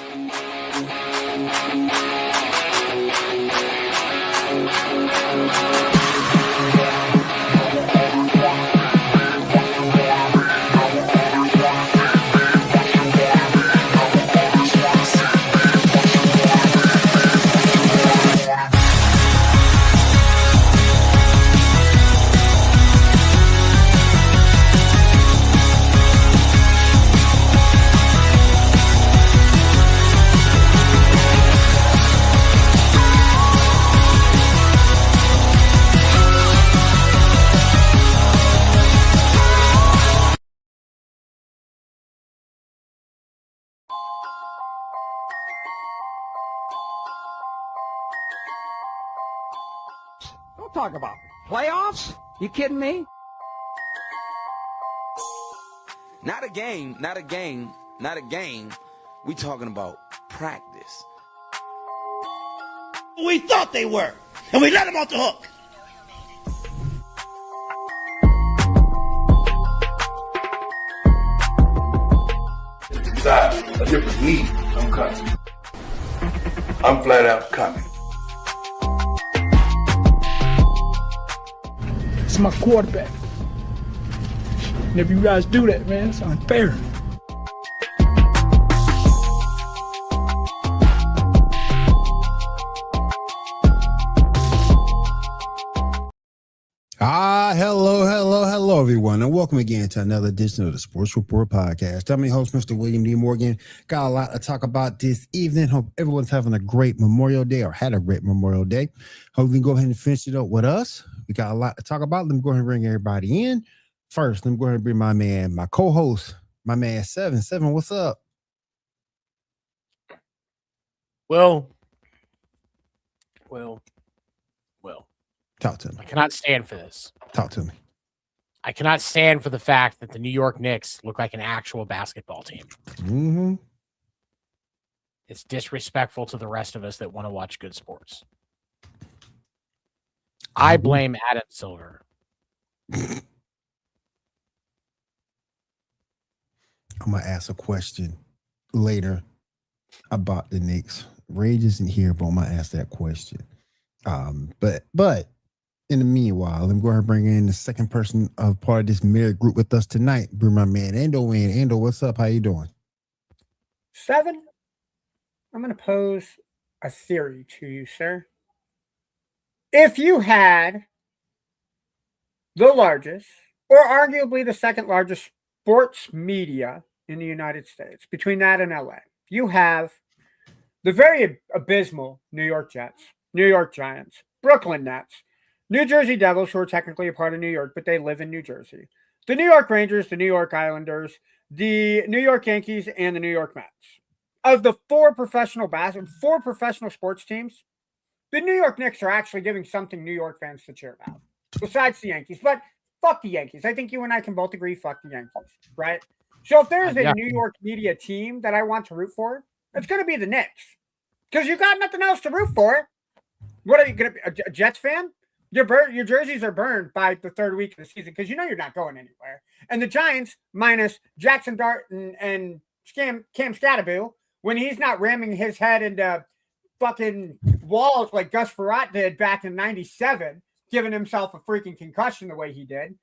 Don't talk about playoffs. You kidding me? Not a game. We talking about practice. We thought they were, and we let them off the hook. Decide a different league, I'm coming. I'm flat out coming. It's my quarterback. And if you guys do that, man, it's unfair. Hello, everyone, and welcome again to another edition of the Sports Report Podcast. I'm your host, Mr. William D. Morgan. Got a lot to talk about this evening. Hope everyone's having a great Memorial Day or had a great Memorial Day. Hope we can go ahead and finish it up with us. We got a lot to talk about. Let me go ahead and bring everybody in. First, let me go ahead and bring my co-host, my man, Seven. Seven, what's up? Well. Talk to me. I cannot stand for this. Talk to me. I cannot stand for the fact that the New York Knicks look like an actual basketball team. Mm-hmm. It's disrespectful to the rest of us that want to watch good sports. I blame Adam Silver. I'm going to ask a question later about the Knicks. Rage isn't here, but I'm going to ask that question. But in the meanwhile, I'm going to bring in the second person of part of this married group with us tonight. Bring my man Ando in. Ando, what's up? How you doing? Seven, I'm going to pose a theory to you, sir. If you had the largest, or arguably the second largest sports media in the United States, between that and LA, you have the very abysmal New York Jets, New York Giants, Brooklyn Nets, New Jersey Devils, who are technically a part of New York, but they live in New Jersey, the New York Rangers, the New York Islanders, the New York Yankees, and the New York Mets. Of the four professional sports teams, the New York Knicks are actually giving something New York fans to cheer about, besides the Yankees. But fuck the Yankees. I think you and I can both agree, fuck the Yankees, right? So if there's a New York media team that I want to root for, it's going to be the Knicks. Because you got nothing else to root for. What are you going to be, a Jets fan? Your jerseys are burned by the third week of the season because you know you're not going anywhere. And the Giants, minus Jackson Dart and Cam Scattaboo, when he's not ramming his head into fucking walls like Gus Frerotte did back in 97, giving himself a freaking concussion the way he did,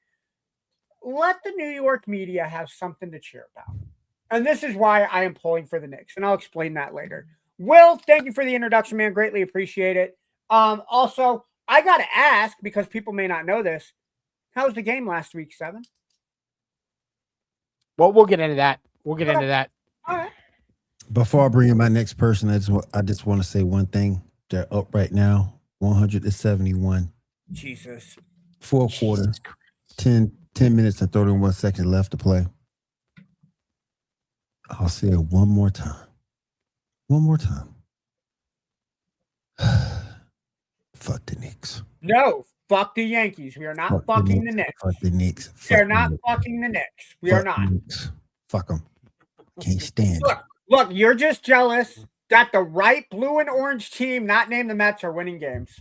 let the New York media have something to cheer about. And this is why I am pulling for the Knicks, and I'll explain that later. Will, thank you for the introduction, man. Greatly appreciate it. Also, I got to ask, because people may not know this, how was the game last week, Seven? Well, we'll get into that. All right. Before I bring in my next person, I just want to say one thing. They're up right now, 171. Jesus. Fourth quarter, 10 minutes and 31 seconds left to play. I'll say it one more time. Fuck the Knicks. No, fuck the Yankees. We are not fucking the Knicks. Fuck the Knicks. We are not fucking the Knicks. We are not. Fuck them. Can't stand it. Look, you're just jealous that the right blue and orange team, not named the Mets, are winning games.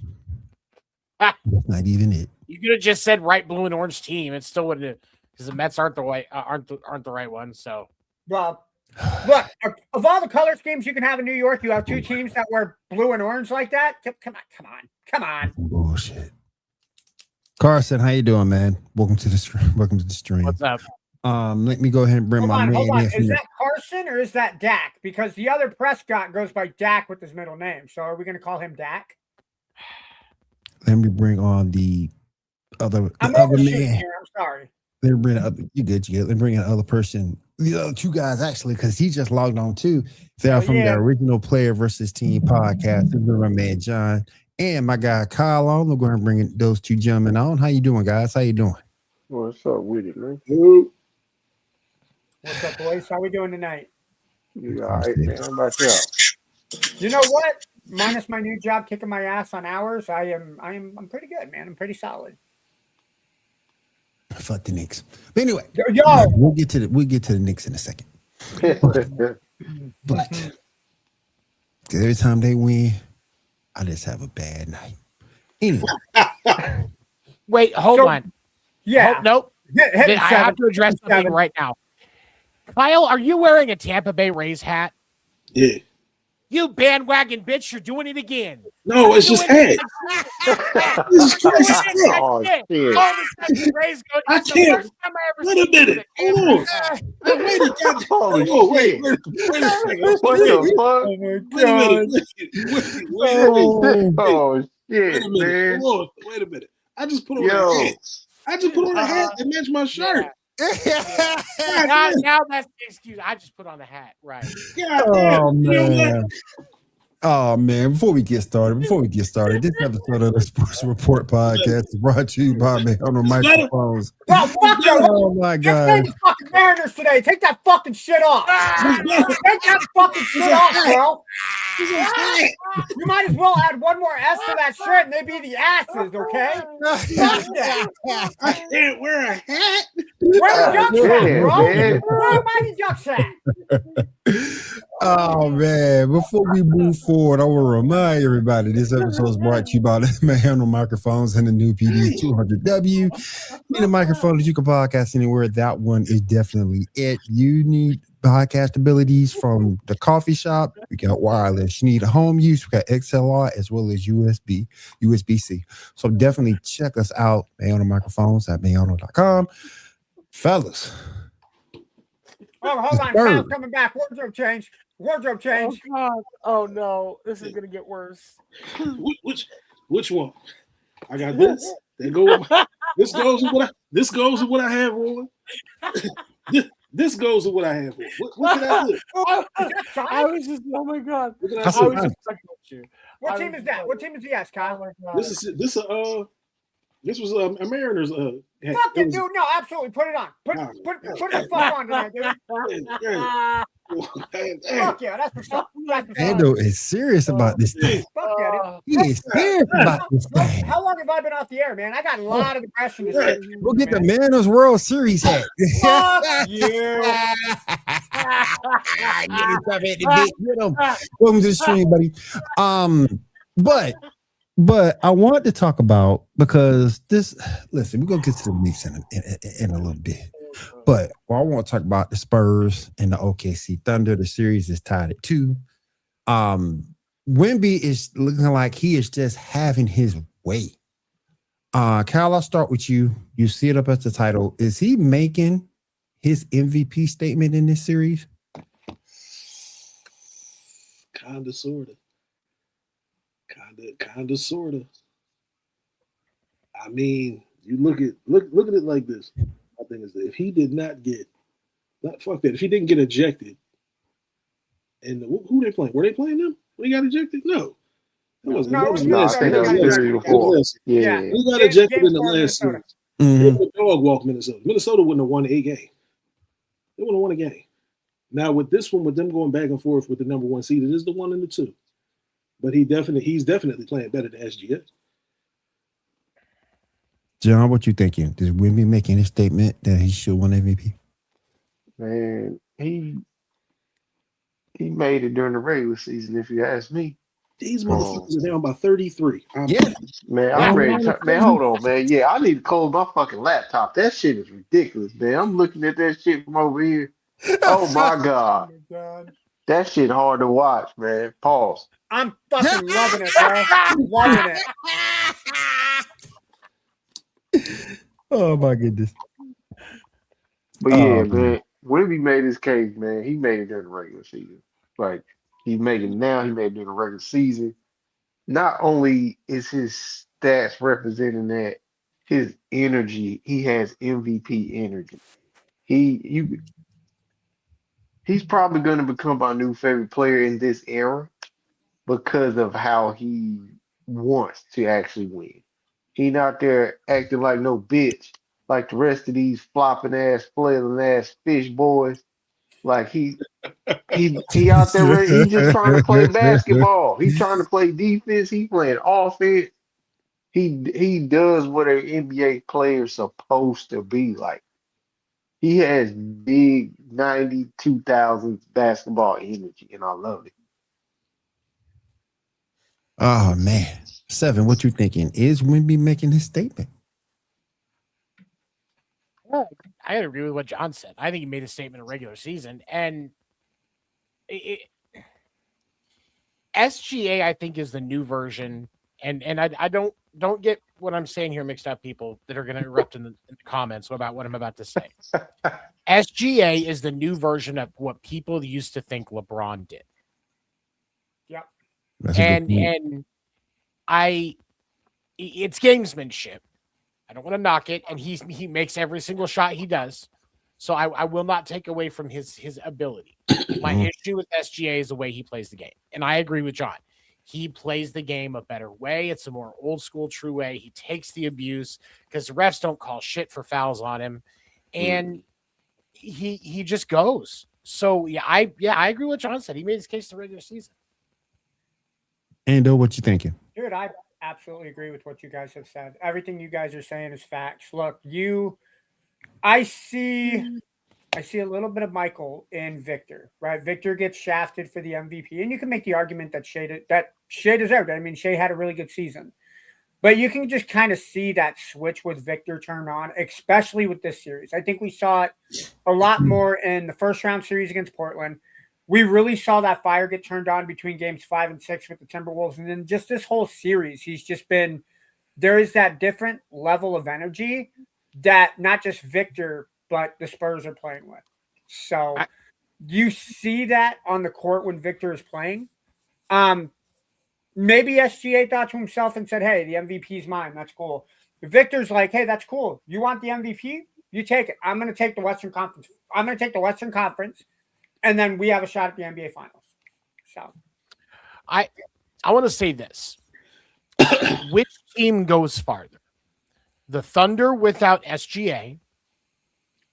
That's not even it. You could have just said right blue and orange team. It still wouldn't, because the Mets aren't the right ones. So, well, Look, of all the color schemes you can have in New York, you have two teams that wear blue and orange like that. Come on. Bullshit. Carson, how you doing, man? Welcome to the stream. What's up? Let me go ahead and bring Hold my on. man in. Is that Carson or is that Dak? Because the other Prescott goes by Dak with his middle name. So are we going to call him Dak? Let me bring on the other I'm other overshooting man. here. I'm sorry. Let me bring up. You good? Let me bring in the other person. The other two guys actually, because he just logged on too. They are from the Original Player versus Team podcast. This is my man John and my guy Kyle on. We're going to bring those two gentlemen on. How you doing, guys? How you doing? What's up with it, man? What's up, boys? How we doing tonight? You all right, man? How about y'all? You know what? Minus my new job kicking my ass on hours, I'm pretty good, man. I'm pretty solid. Fuck the Knicks. But anyway, we'll get to the Knicks in a second. But every time they win, I just have a bad night. Anyway. Wait, hold on. Yeah. Nope. I have to address something right now. Kyle, are you wearing a Tampa Bay Rays hat? Yeah. You bandwagon bitch, you're doing it again. No, it's just hat. Jesus Christ. Oh, shit. I can't. Wait a minute. Hold on. Wait a second. What the fuck? Oh, shit, man. Wait a minute. I just put on a hat. I just put on a hat that matched my shirt. Now that's the excuse. I just put on a hat, right? Oh man. Oh man, before we get started, this episode of the Sports Report podcast is brought to you by me on the microphones. Oh my god. Fucking Mariners today. Take that fucking shit off. Take that fucking shit off, bro. You might as well add one more S to that shirt and they be the asses, okay? I can't wear a hat. Where the Ducks at, bro? Where are Mighty Ducks at? Oh man, before we move forward, I want to remind everybody this episode is brought to you by the Man on Microphones and the new PD 200W. Need a microphone that you can podcast anywhere. That one is definitely it. You need podcast abilities from the coffee shop. We got wireless. You need a home use. We got XLR as well as USB-C. So definitely check us out. Man on Microphones at mayano.com. Fellas. Oh, hold on. Kyle's coming back. Wardrobe change. Oh God! Oh no! This is gonna get worse. Which one? I got this. This goes with what I have on. This goes with what I have on. What can I do? I was just. Oh my God! What team is that? What team is he at, Kyle? This was a Mariners. Fuck it, dude. No, absolutely. Put it on. Put the fuck on tonight, dude. Fuck yeah, that's what's up. Ando is serious about this thing. Fuck yeah, dude. He is serious about this thing. How long have I been off the air, man? I got a lot of aggression to say. We'll get the Mariners World Series hat. Fuck yeah. Welcome to the stream, buddy. But I want to talk about, because listen, we're going to get to the Knicks in a little bit. But I want to talk about the Spurs and the OKC Thunder. The series is tied at 2. Wemby is looking like he is just having his way. Kyle, I'll start with you. You see it up at the title. Is he making his MVP statement in this series? Kinda, sorta. Kinda, sorta. I mean, you look at it like this. My thing is that if he did not get, if he didn't get ejected, and who they playing? Were they playing them when he got ejected? No. I think that was series before. Yeah. He got ejected in the last series. The dog walked Minnesota. Minnesota wouldn't have won a game. They wouldn't have won a game. Now with this one, with them going back and forth with the number 1 seed, it is the 1 and the 2. But he's definitely playing better than SGS. John, what you thinking? Does Wemby make any statement that he should win MVP? Man, he made it during the regular season, if you ask me. These motherfuckers are down by 33. Man, I'm ready. Man, hold on, man. Yeah, I need to close my fucking laptop. That shit is ridiculous, man. I'm looking at that shit from over here. Oh my Oh God. my God. That shit hard to watch, man. Pause. I'm fucking loving it, bro. Loving it. Oh my goodness. But yeah, Oh man. man, Wemby made his case, man. He made it during the regular season. Like he's making it now, he made it during the regular season. Not only is his stats representing that, his energy, he has MVP energy. You he's probably gonna become our new favorite player in this era because of how he wants to actually win. He not there acting like no bitch, like the rest of these flopping ass, flailing ass fish boys. Like he out there ready. He just trying to play basketball. He trying to play defense. He playing offense. He does what an NBA player supposed to be like. He has big 92,000 basketball energy, and I love it. Oh man. Seven, what you thinking? Is Wemby making his statement? Well, I agree with what John said. I think he made a statement in regular season, and SGA I think is the new version. And I don't get what I'm saying here mixed up, people that are going to erupt in the comments about what I'm about to say. SGA is the new version of what people used to think LeBron did. Yep. That's a good point. And it's gamesmanship. I don't want to knock it, and he makes every single shot he does. So I will not take away from his ability. My issue with SGA is the way he plays the game. And I agree with John. He plays the game a better way. It's a more old school, true way. He takes the abuse because the refs don't call shit for fouls on him. And he just goes. So I agree with what John said. He made his case the regular season. Ando, what you thinking? Dude, I absolutely agree with what you guys have said. Everything you guys are saying is facts. Look, I see a little bit of Michael in Victor, right? Victor gets shafted for the MVP, and you can make the argument that Shea deserved it. I mean, Shea had a really good season, but you can just kind of see that switch with Victor turn on, especially with this series. I think we saw it a lot more in the first round series against Portland. We really saw that fire get turned on between games 5 and 6 with the Timberwolves, and then just this whole series, there is that different level of energy that not just Victor, but the Spurs are playing with. So you see that on the court when Victor is playing. Maybe SGA thought to himself and said, hey, the MVP is mine. That's cool. Victor's like, hey, that's cool. You want the MVP? You take it. I'm going to take the Western Conference. I'm going to take the Western Conference, and then we have a shot at the NBA Finals. So I want to say this. Which team goes farther? The Thunder without SGA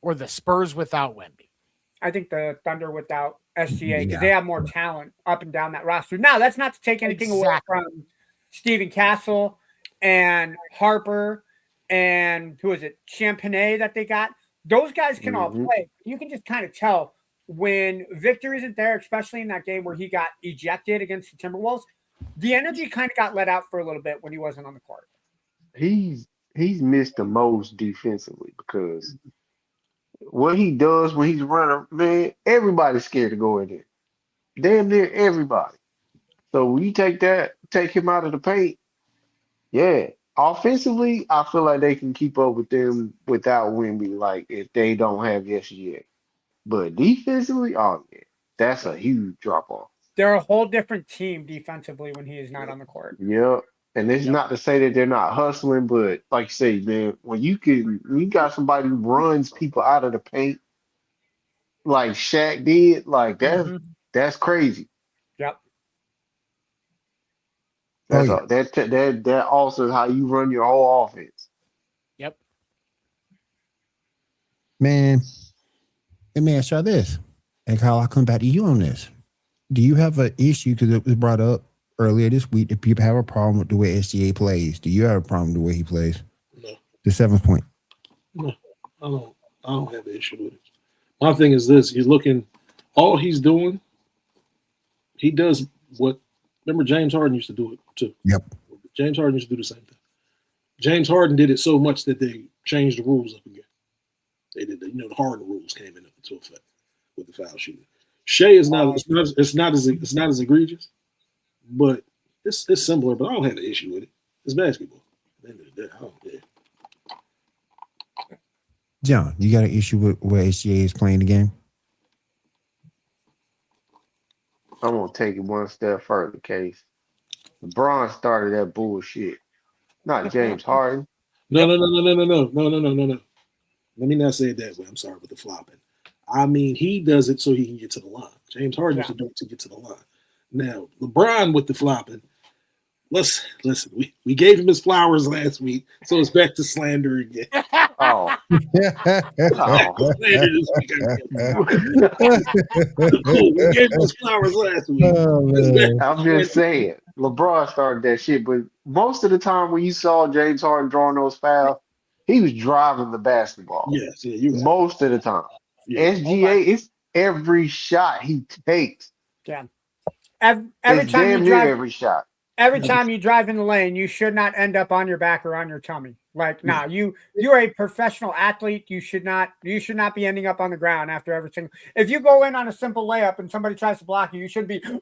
or the Spurs without Wemby? I think the Thunder without SGA because they have more talent up and down that roster. Now, that's not to take anything away from Steven Castle and Harper and who is it? Champagnet that they got. Those guys can all play. You can just kind of tell when Victor isn't there, especially in that game where he got ejected against the Timberwolves, the energy kind of got let out for a little bit when he wasn't on the court. He's missed the most defensively because what he does when he's running, man, everybody's scared to go in there. Damn near everybody. So when you take him out of the paint, yeah. Offensively, I feel like they can keep up with them without Wemby, like if they don't have SGA. But defensively, oh yeah, that's a huge drop off. They're a whole different team defensively when he is not on the court. Yep. And it's not to say that they're not hustling, but like you say, man, when you got somebody who runs people out of the paint like Shaq did, like that's crazy. Yep. That also is how you run your whole offense. Yep. Man, let me ask y'all this. And Kyle, I'll come back to you on this. Do you have an issue, because it was brought up earlier this week, that people have a problem with the way SGA plays? Do you have a problem with the way he plays? No. The 7th point. No, I don't have an issue with it. My thing is this: you're looking, all he's doing, he does what. Remember, James Harden used to do it too. Yep. James Harden used to do the same thing. James Harden did it so much that they changed the rules up again. They did, the Harden rules came into effect. with the foul shooting. Shea is not. It's not as egregious, but it's similar. But I don't have an issue with it. It's basketball. At the end of the day, I don't care. John, you got an issue with where SGA is playing the game? I'm gonna take it one step further, Case. LeBron started that bullshit, not James Harden. No. Let me not say it that way. I'm sorry with the flopping. I mean, he does it so he can get to the line. James Harden does it to get to the line. Now, LeBron with the flopping. Listen. We gave him his flowers last week, so it's back to slander again. Oh. Slander this week. We gave him his flowers last week. I'm just saying, LeBron started that shit, but most of the time when you saw James Harden drawing those fouls, he was driving the basketball. Yes, you're right. Most of the time. Yeah. SGA, it's every shot he takes. Yeah. Every time every shot. Every time you drive in the lane, you should not end up on your back or on your tummy. Like, you're a professional athlete. You should not be ending up on the ground after every single. If you go in on a simple layup and somebody tries to block you, you should be and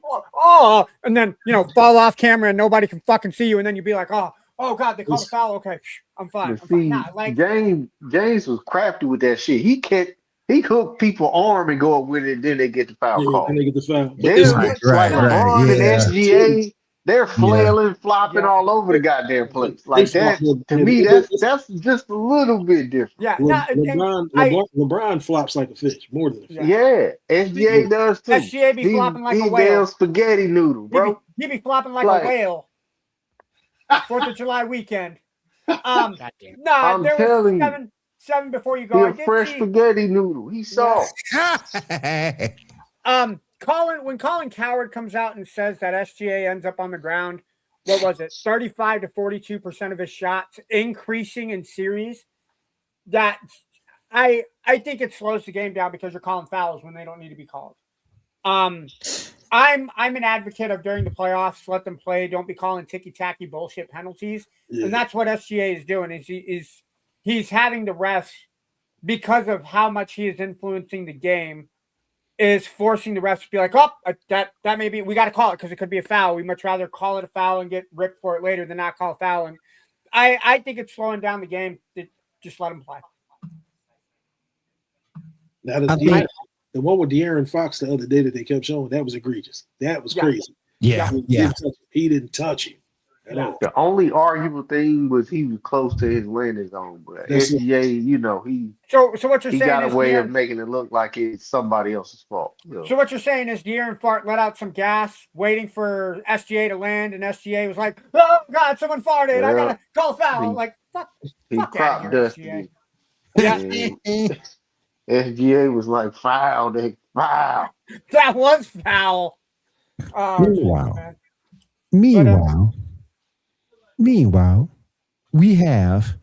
then fall off camera and nobody can fucking see you, and then you'd be like, oh God, they called a foul. Okay, I'm fine. James was crafty with that shit. He hooked people's arm and go up with it, and then they get the foul call. And they get the foul. LeBron and SGA. They're flailing, flopping all over the goddamn place. Like that, to me, that's just a little bit different. Yeah, LeBron flops like a fish, more than a fish. Yeah, SGA does too. SGA be flopping like a whale. Damn spaghetti noodle, bro. He be flopping like a whale. 4th of July weekend. I'm there telling was you, seven before you go. He's a fresh spaghetti noodle. He saw. When Colin Cowherd comes out and says that SGA ends up on the ground, what was it? 35 to 42% of his shots increasing in series. That I think it slows the game down because you're calling fouls when they don't need to be called. I'm an advocate of during the playoffs, let them play. Don't be calling ticky-tacky bullshit penalties. Yeah. And that's what SGA is doing. He's having the refs, because of how much he is influencing the game, is forcing the refs to be like, that may be, we got to call it because it could be a foul. We much rather call it a foul and get ripped for it later than not call a foul. And I think it's slowing down the game. Just let them play. Now, the one with De'Aaron Fox the other day that they kept showing, that was egregious. That was crazy. Yeah. He didn't touch him at all. The only arguable thing was he was close to his landing zone, but SGA, he so what you're saying got is a way of making it look like it's somebody else's fault. So what you're saying is De'Aaron Fart let out some gas, waiting for SGA to land, and SGA was like, "Oh God, someone farted! I gotta call foul!" He crop dusted. Yeah. SGA was like, foul. That was foul. Meanwhile, we have,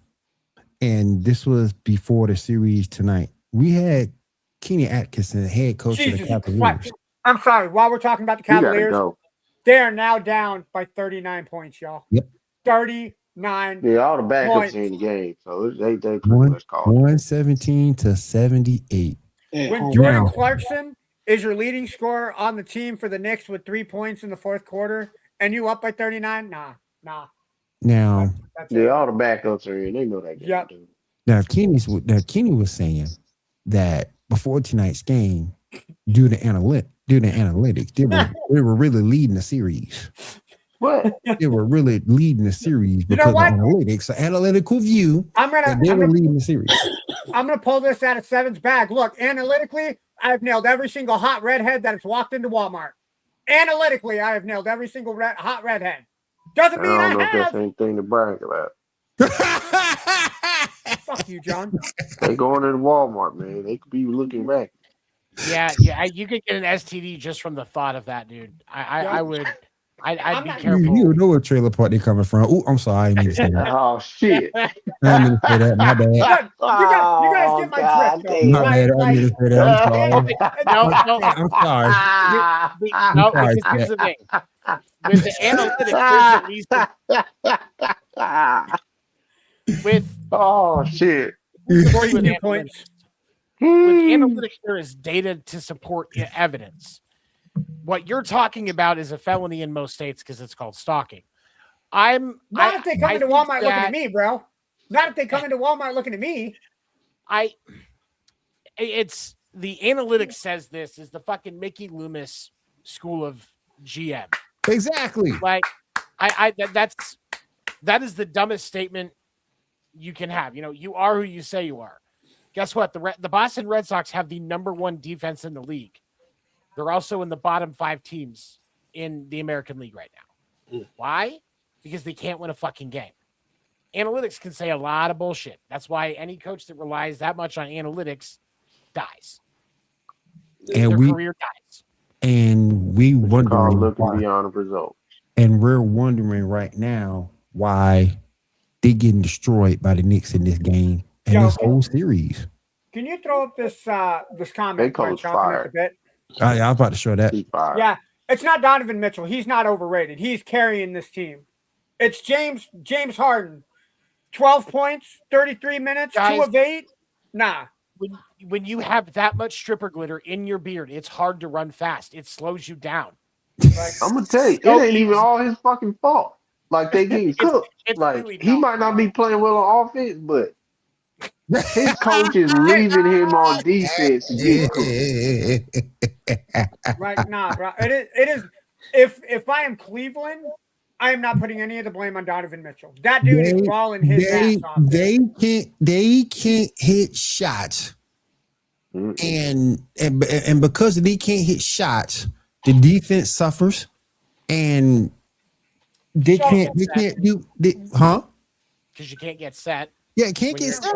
and this was before the series tonight, we had Kenny Atkinson, head coach of the Cavaliers. Christ. I'm sorry. While we're talking about the Cavaliers, they are now down by 39 points, y'all. Yep. 39 Yeah, all the backups are in the game, so they pretty much called 117 to 78. When Jordan Clarkson is your leading scorer on the team for the Knicks with 3 points in the fourth quarter, and you up by 39, nah. Now, all the backups are in. They know that game. Yep. Now, Kenny was saying that before tonight's game, due to analytics, they were really leading the series. What? They were really leading the series because of analytics, an analytical view. They were leading the series. I'm gonna pull this out of Seven's bag. Look, analytically, I've nailed every single hot redhead that has walked into Walmart. Analytically, I have nailed every single hot redhead. Doesn't mean I don't know have. if that's anything to brag about. Fuck you, John. They going to the Walmart, man. They could be looking back. Yeah. You could get an STD just from the thought of that, dude. I would. I'd be careful. You know what trailer park they coming from. Oh, I'm sorry. I didn't mean to say that. Oh, shit. I didn't mean to say that. My bad. You guys get my drift, though. My bad. I didn't mean to say that. I'm sorry. I'm sorry. No, because here's the thing. With the analytics, there's a reason. With shit. 42 points. analytics, there is data to support evidence. What you're talking about is a felony in most states because it's called stalking. Not if they come into Walmart looking at me, bro. Not if they come into Walmart looking at me. It's the analytics says this is the fucking Mickey Loomis school of GM. Exactly. Like, that is the dumbest statement you can have. You know, you are who you say you are. Guess what? The Boston Red Sox have the #1 defense in the league. They're also in the bottom 5 teams in the American League right now. Why? Because they can't win a fucking game. Analytics can say a lot of bullshit. That's why any coach that relies that much on analytics dies. And their career dies. And we wondering looking beyond the result. And we're wondering right now why they're getting destroyed by the Knicks in this game and this whole series. Can you throw up this comment? They coach fired. I was about to show that. Yeah, it's not Donovan Mitchell. He's not overrated. He's carrying this team. It's James Harden. 12 points, 33 minutes, Guys, 2 of 8. Nah. When you have that much stripper glitter in your beard, it's hard to run fast. It slows you down. Like, I'm gonna tell you, it ain't even all his fucking fault. Like they getting cooked. Like he might not be playing well on offense, but his coach is leaving him on defense to get cooked. Right, nah, bro. It is. If I am Cleveland, I am not putting any of the blame on Donovan Mitchell. That dude is balling his ass off. They can't hit shots, and because they can't hit shots, the defense suffers, and they can't do huh? Because you can't get set. Yeah, can't get set.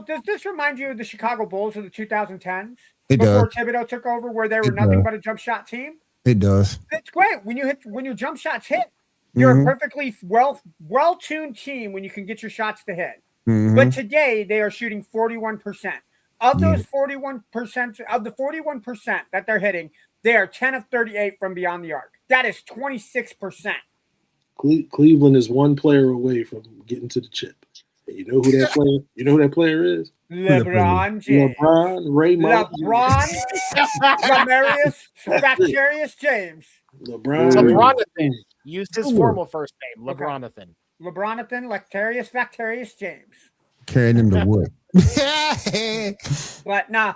Does this remind you of the Chicago Bulls of the 2010s? It before does. Thibodeau took over, where they were nothing but a jump shot team? It does. It's great when your jump shots hit. You're a perfectly well-tuned team when you can get your shots to hit. But today they are shooting 41%. Of those 41%, of the 41% that they're hitting, they are 10 of 38 from beyond the arc. That is 26%. Cleveland is one player away from getting to the chip. And you know who that player? You know who that player is? LeBron James. Raymond. Ramarius Factarius James. LeBronathan. Used his formal first name, LeBronathan. LeBronathan, Lectarius Factarius James. Carrying him to wood. But nah,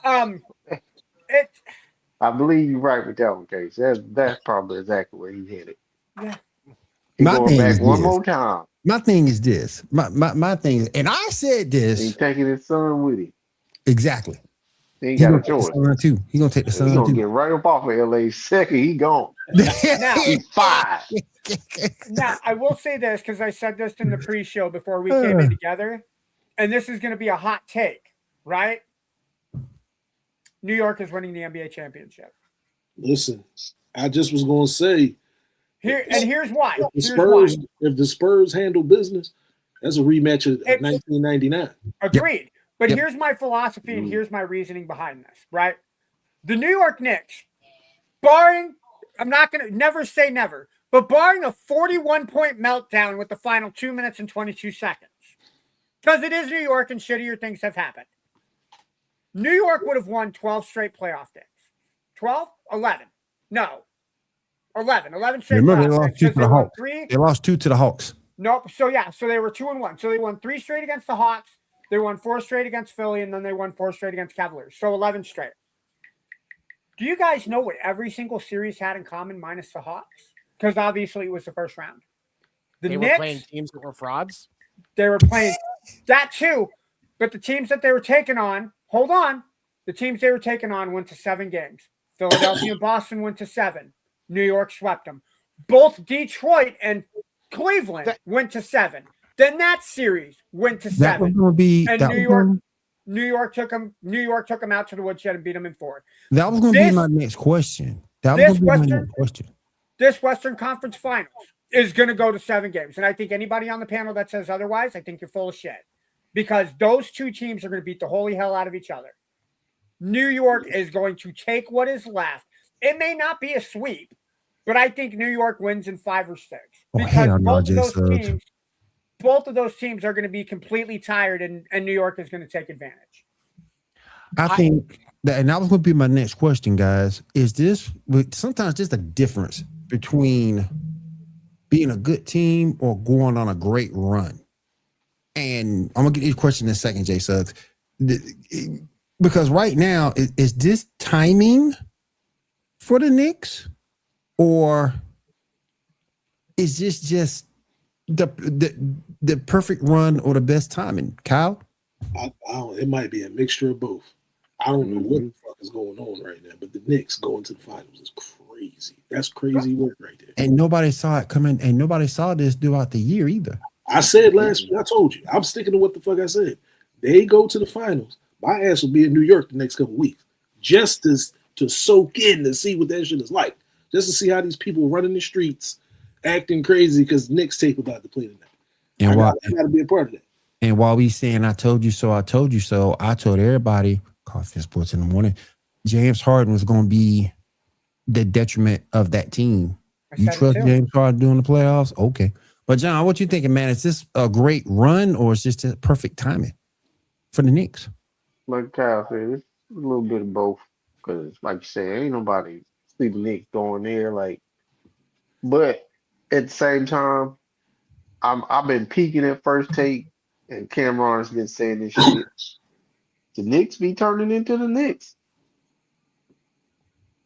I believe you're right with that one, Case. That's probably exactly where he hit it. Yeah. He's going back one more time. My thing is this. My thing is, and I said this. He's taking his son with him. Exactly. He ain't got a choice. Too. He's gonna take the son. He's gonna get right up off of LA second. He gone. Now, he's fired. Now, I will say this because I said this in the pre-show before we came in together, and this is going to be a hot take, right? New York is winning the NBA championship. Listen, I just was going to say. Here's why. If the Spurs handle business, that's a rematch of 1999. Agreed. Yep. But here's my philosophy and here's my reasoning behind this, right? The New York Knicks, barring, I'm not going to never say never, but barring a 41-point meltdown with the final 2 minutes and 22 seconds, because it is New York and shittier things have happened, New York would have won 12 straight playoff games. 12? 11. No. 11 straight. Remember, they lost 2 to the Hawks. They lost 2 to the Hawks. Nope. So they were 2-1. So they won 3 straight against the Hawks. They won 4 straight against Philly, and then they won 4 straight against Cavaliers. So 11 straight. Do you guys know what every single series had in common minus the Hawks? Because obviously it was the first round. They were playing teams that were frauds. They were playing that too, but the teams that they were taking on, hold on, the teams they were taking on went to 7 games. Philadelphia and Boston went to 7. New York swept them. Both Detroit and Cleveland went to 7. Then that series went to 7. New York took them out to the woodshed and beat them in 4. That was going to be my next question. This Western Conference Finals is going to go to 7 games. And I think anybody on the panel that says otherwise, I think you're full of shit. Because those 2 teams are going to beat the holy hell out of each other. New York is going to take what is left. It may not be a sweep, but I think New York wins in 5 or 6. Because both of those teams both of those teams are going to be completely tired, and New York is going to take advantage. I think that, and that was going to be my next question, guys. Is this sometimes just a difference between being a good team or going on a great run? And I'm gonna get your question in a second, Jay Suggs, because right now is this timing for the Knicks, or is this just the perfect run or the best timing? Kyle, I don't, it might be a mixture of both. I don't know what the fuck is going on right now, but the Knicks going to the finals is crazy. That's crazy work right there. And nobody saw it coming, and nobody saw this throughout the year either. I said last week, I told you, I'm sticking to what the fuck I said. They go to the finals. My ass will be in New York the next couple of weeks, just to soak in to see what that shit is like, just to see how these people running the streets, acting crazy because Knicks tape about to play tonight. And I got to be a part of that. And while we saying I told you so, I told you so, I told everybody, Coffee Sports in the Morning, James Harden was going to be the detriment of that team. You trust James Harden doing the playoffs? Okay. But John, what you thinking, man? Is this a great run or is this just perfect timing for the Knicks? Like Kyle said, it's a little bit of both. Because, like you said, ain't nobody see the Knicks going there. But at the same time, I've been peeking at First Take, and Cameron's been saying this shit. The Knicks be turning into the Knicks.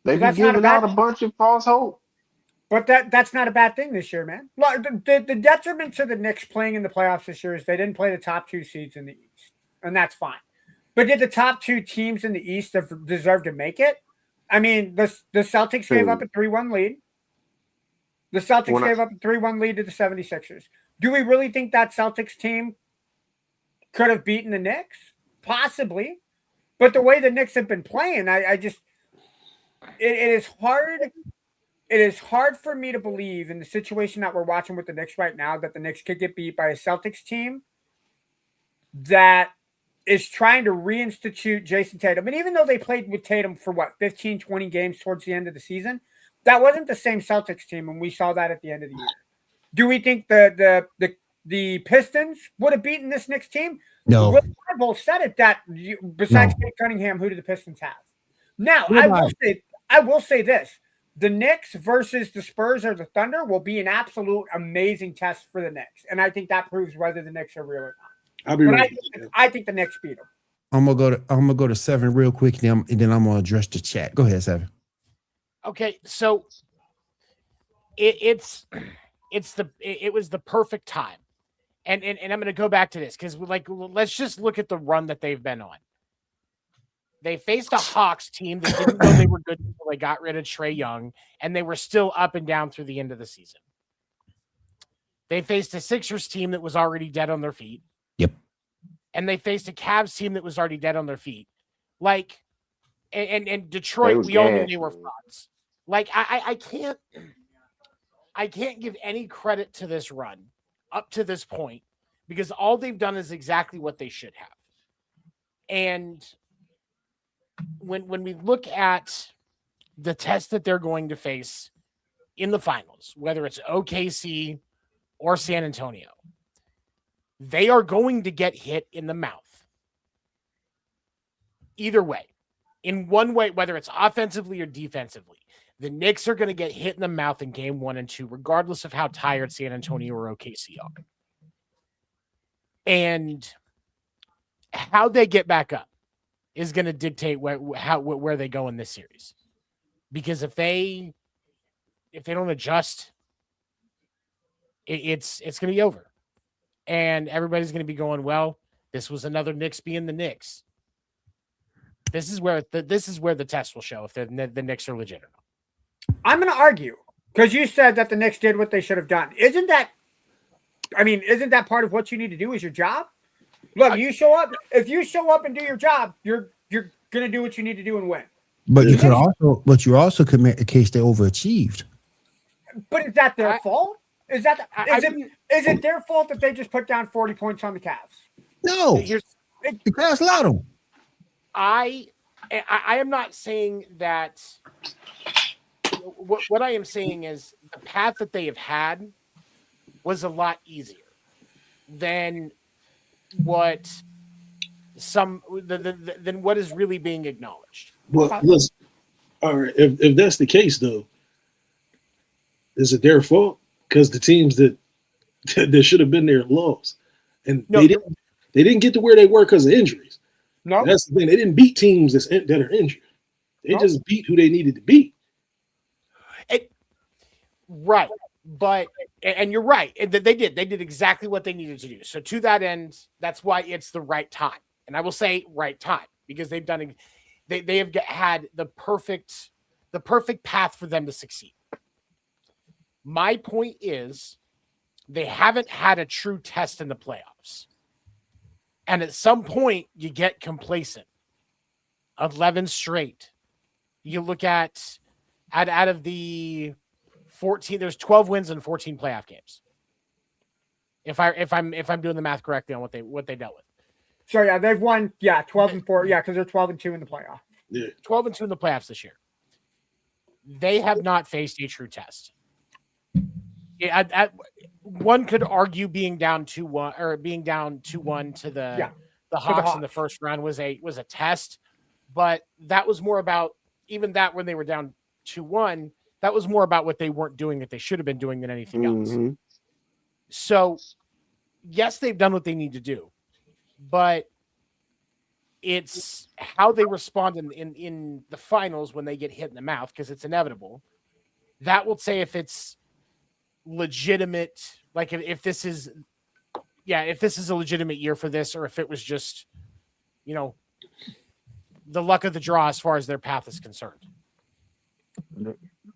They be giving out a bunch of false hope. But that's not a bad thing this year, man. The detriment to the Knicks playing in the playoffs this year is they didn't play the top two seeds in the East, and that's fine. But did the top two teams in the East deserve to make it? I mean, the Celtics gave up a 3-1 lead. The Celtics gave up a 3-1 lead to the 76ers. Do we really think that Celtics team could have beaten the Knicks? Possibly. But the way the Knicks have been playing, it is hard. It is hard for me to believe in the situation that we're watching with the Knicks right now that the Knicks could get beat by a Celtics team that is trying to reinstitute Jason Tatum. And even though they played with Tatum for 15, 20 games towards the end of the season, that wasn't the same Celtics team, and we saw that at the end of the year. Do we think the Pistons would have beaten this Knicks team? No. Well, I both said it that besides Kate Cunningham, who do the Pistons have? Now, I will say this. The Knicks versus the Spurs or the Thunder will be an absolute amazing test for the Knicks. And I think that proves whether the Knicks are real or not. I think the Knicks beat them. I'm gonna go to 7 real quick, and then I'm gonna address the chat. Go ahead, 7. Okay, so it was the perfect time. And I'm gonna go back to this because let's just look at the run that they've been on. They faced a Hawks team that didn't know they were good until they got rid of Trae Young, and they were still up and down through the end of the season. They faced a Sixers team that was already dead on their feet. Yep. And they faced a Cavs team that was already dead on their feet. And Detroit, we all knew they were frauds. I can't give any credit to this run up to this point because all they've done is exactly what they should have. And when we look at the test that they're going to face in the finals, whether it's OKC or San Antonio, they are going to get hit in the mouth. Either way, in one way, whether it's offensively or defensively, the Knicks are going to get hit in the mouth in game 1 and 2, regardless of how tired San Antonio or OKC are. And how they get back up is going to dictate where they go in this series. Because if they don't adjust, it's going to be over. And everybody's going to be going, well, this was another Knicks being the Knicks. This is where the test will show if the Knicks are legit or not. I'm going to argue because you said that the Knicks did what they should have done. Isn't that part of what you need to do is your job? Look, you show up. If you show up and do your job, you're going to do what you need to do and win. But you also could make a case they overachieved. But is that their fault? Is it their fault that they just put down 40 points on the Cavs? No, the Cavs allowed them. I am not saying that. What I am saying is the path that they have had was a lot easier. than what than what is really being acknowledged. Well, listen, all right. If that's the case, though, is it their fault? Because the teams that should have been there lost, and No, they didn't get to where they were because of injuries. No, That's the thing. They didn't beat teams that are injured. They just beat who they needed to beat. Right. But and you're right. They did exactly what they needed to do. So to that end, that's why it's the right time. And I will say right time because they have had the perfect path for them to succeed. My point is they haven't had a true test in the playoffs. And at some point you get complacent. 11 straight. You look at out of the 14, there's 12 wins and 14 playoff games. If I'm doing the math correctly on what they dealt with. So yeah, they've won 12-4. Yeah, because they're 12-2 in the playoff. Yeah. 12-2 in the playoffs this year. They have not faced a true test. One could argue being down 2-1 or being down 2-1 to the Hawks in the first round was a test, but that was more about even that when they were down 2-1. That was more about what they weren't doing that they should have been doing than anything else. So, yes, they've done what they need to do, but it's how they respond in the finals when they get hit in the mouth because it's inevitable. That will say if it's legitimate, like if this is a legitimate year for this, or if it was just, the luck of the draw as far as their path is concerned.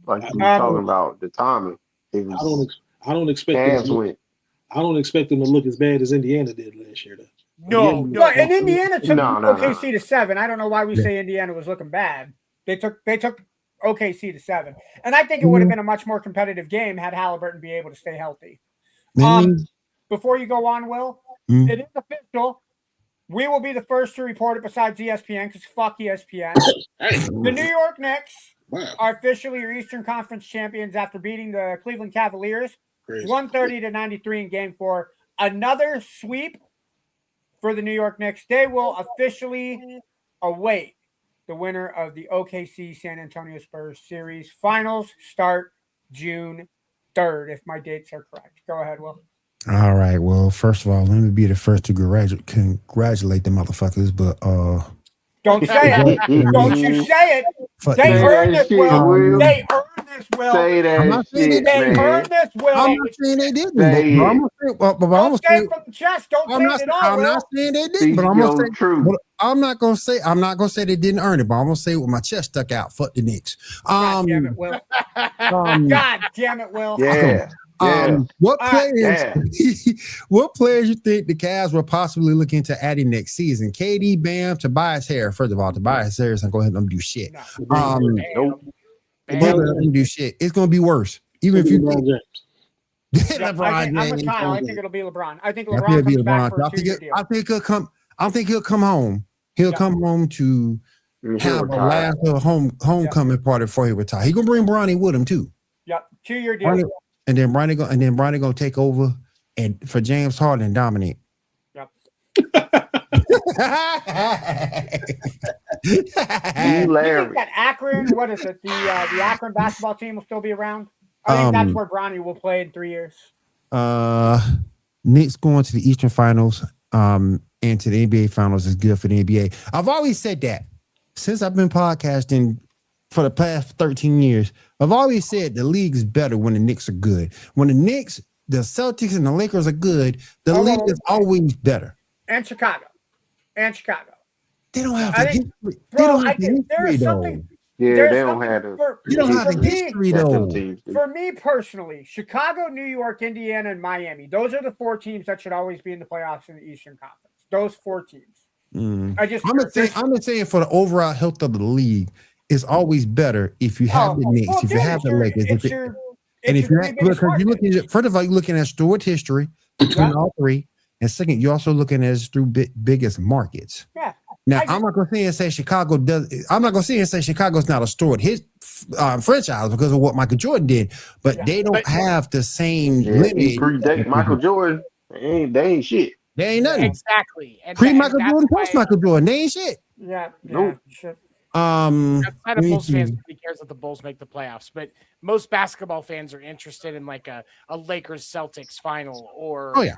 Like you were talking about the timing. I don't expect them to look as bad as Indiana did last year, though. No, and Indiana took OKC to 7. I don't know why we say Indiana was looking bad. They took OKC to 7, and I think it would have been a much more competitive game had Halliburton be able to stay healthy. Before you go on, Will, it is official. We will be the first to report it besides ESPN because fuck ESPN. The New York Knicks are officially your Eastern Conference champions after beating the Cleveland Cavaliers 130-93 in Game 4. Another sweep for the New York Knicks. They will officially await the winner of the OKC San Antonio Spurs series. Finals start June 3rd, if my dates are correct. Go ahead, Will. All right. Well, first of all, let me be the first to congratulate the motherfuckers, but don't say it. Don't you say it. They earned this, Will. They earned this, Will. Say that shit, They earned this, Will. I'm not saying they didn't. Say But I'm gonna say it from the chest. Don't say it at all, I'm not saying they didn't, but I'm gonna say true. I'm not gonna say they didn't earn it, but I'm gonna say it with my chest stuck out. Fuck the Knicks. God damn it, Will. God damn it, Will. Yeah. What players you think the Cavs were possibly looking to adding next season? KD, Bam, Tobias Harris. First of all, Tobias Harris ain't go ahead and let him do shit. Nope. Let him do shit. It's gonna be worse. Even if you think I'm with Kyle. I think it'll be LeBron. I think LeBron comes back for a 2-year deal. I think he'll come home. He'll come home to have a last homecoming party before he retire. He gonna bring Bronny with him too. Yep, 2-year deal. And then Bronny gonna take over and for James Harden and dominate. Yep. Hilarious. You think that Akron, what is it? The Akron basketball team will still be around? I think that's where Bronny will play in 3 years. Knicks going to the Eastern Finals and to the NBA Finals is good for the NBA. I've always said that since I've been podcasting for the past 13 years. I've always said the league is better when the Knicks are good. When the Knicks, the Celtics, and the Lakers are good, the league is always better. And Chicago. They don't have the history. They don't have the history, though. Yeah, they don't have the history, though. For me personally, Chicago, New York, Indiana, and Miami, those are the 4 teams that should always be in the playoffs in the Eastern Conference. Those 4 teams. I'm just saying for the overall health of the league, it's always better if you have the Knicks, if you have the Lakers. First of all, you're looking at stored history between all 3. And second, you're also looking at it through biggest markets. Yeah. Now, I'm not going to sit and say Chicago does. I'm not going to sit and say Chicago's not a stored franchise because of what Michael Jordan did, but they don't have the same lineage. Predate Michael Jordan. They ain't shit. They ain't nothing. Exactly. And Pre-Michael that's Jordan, why post-Michael Jordan, they ain't shit. Yeah. Nope. Shit. outside let of me Bulls fans, see. nobody cares that the Bulls make the playoffs. But most basketball fans are interested in like a Lakers Celtics final or Oh yeah.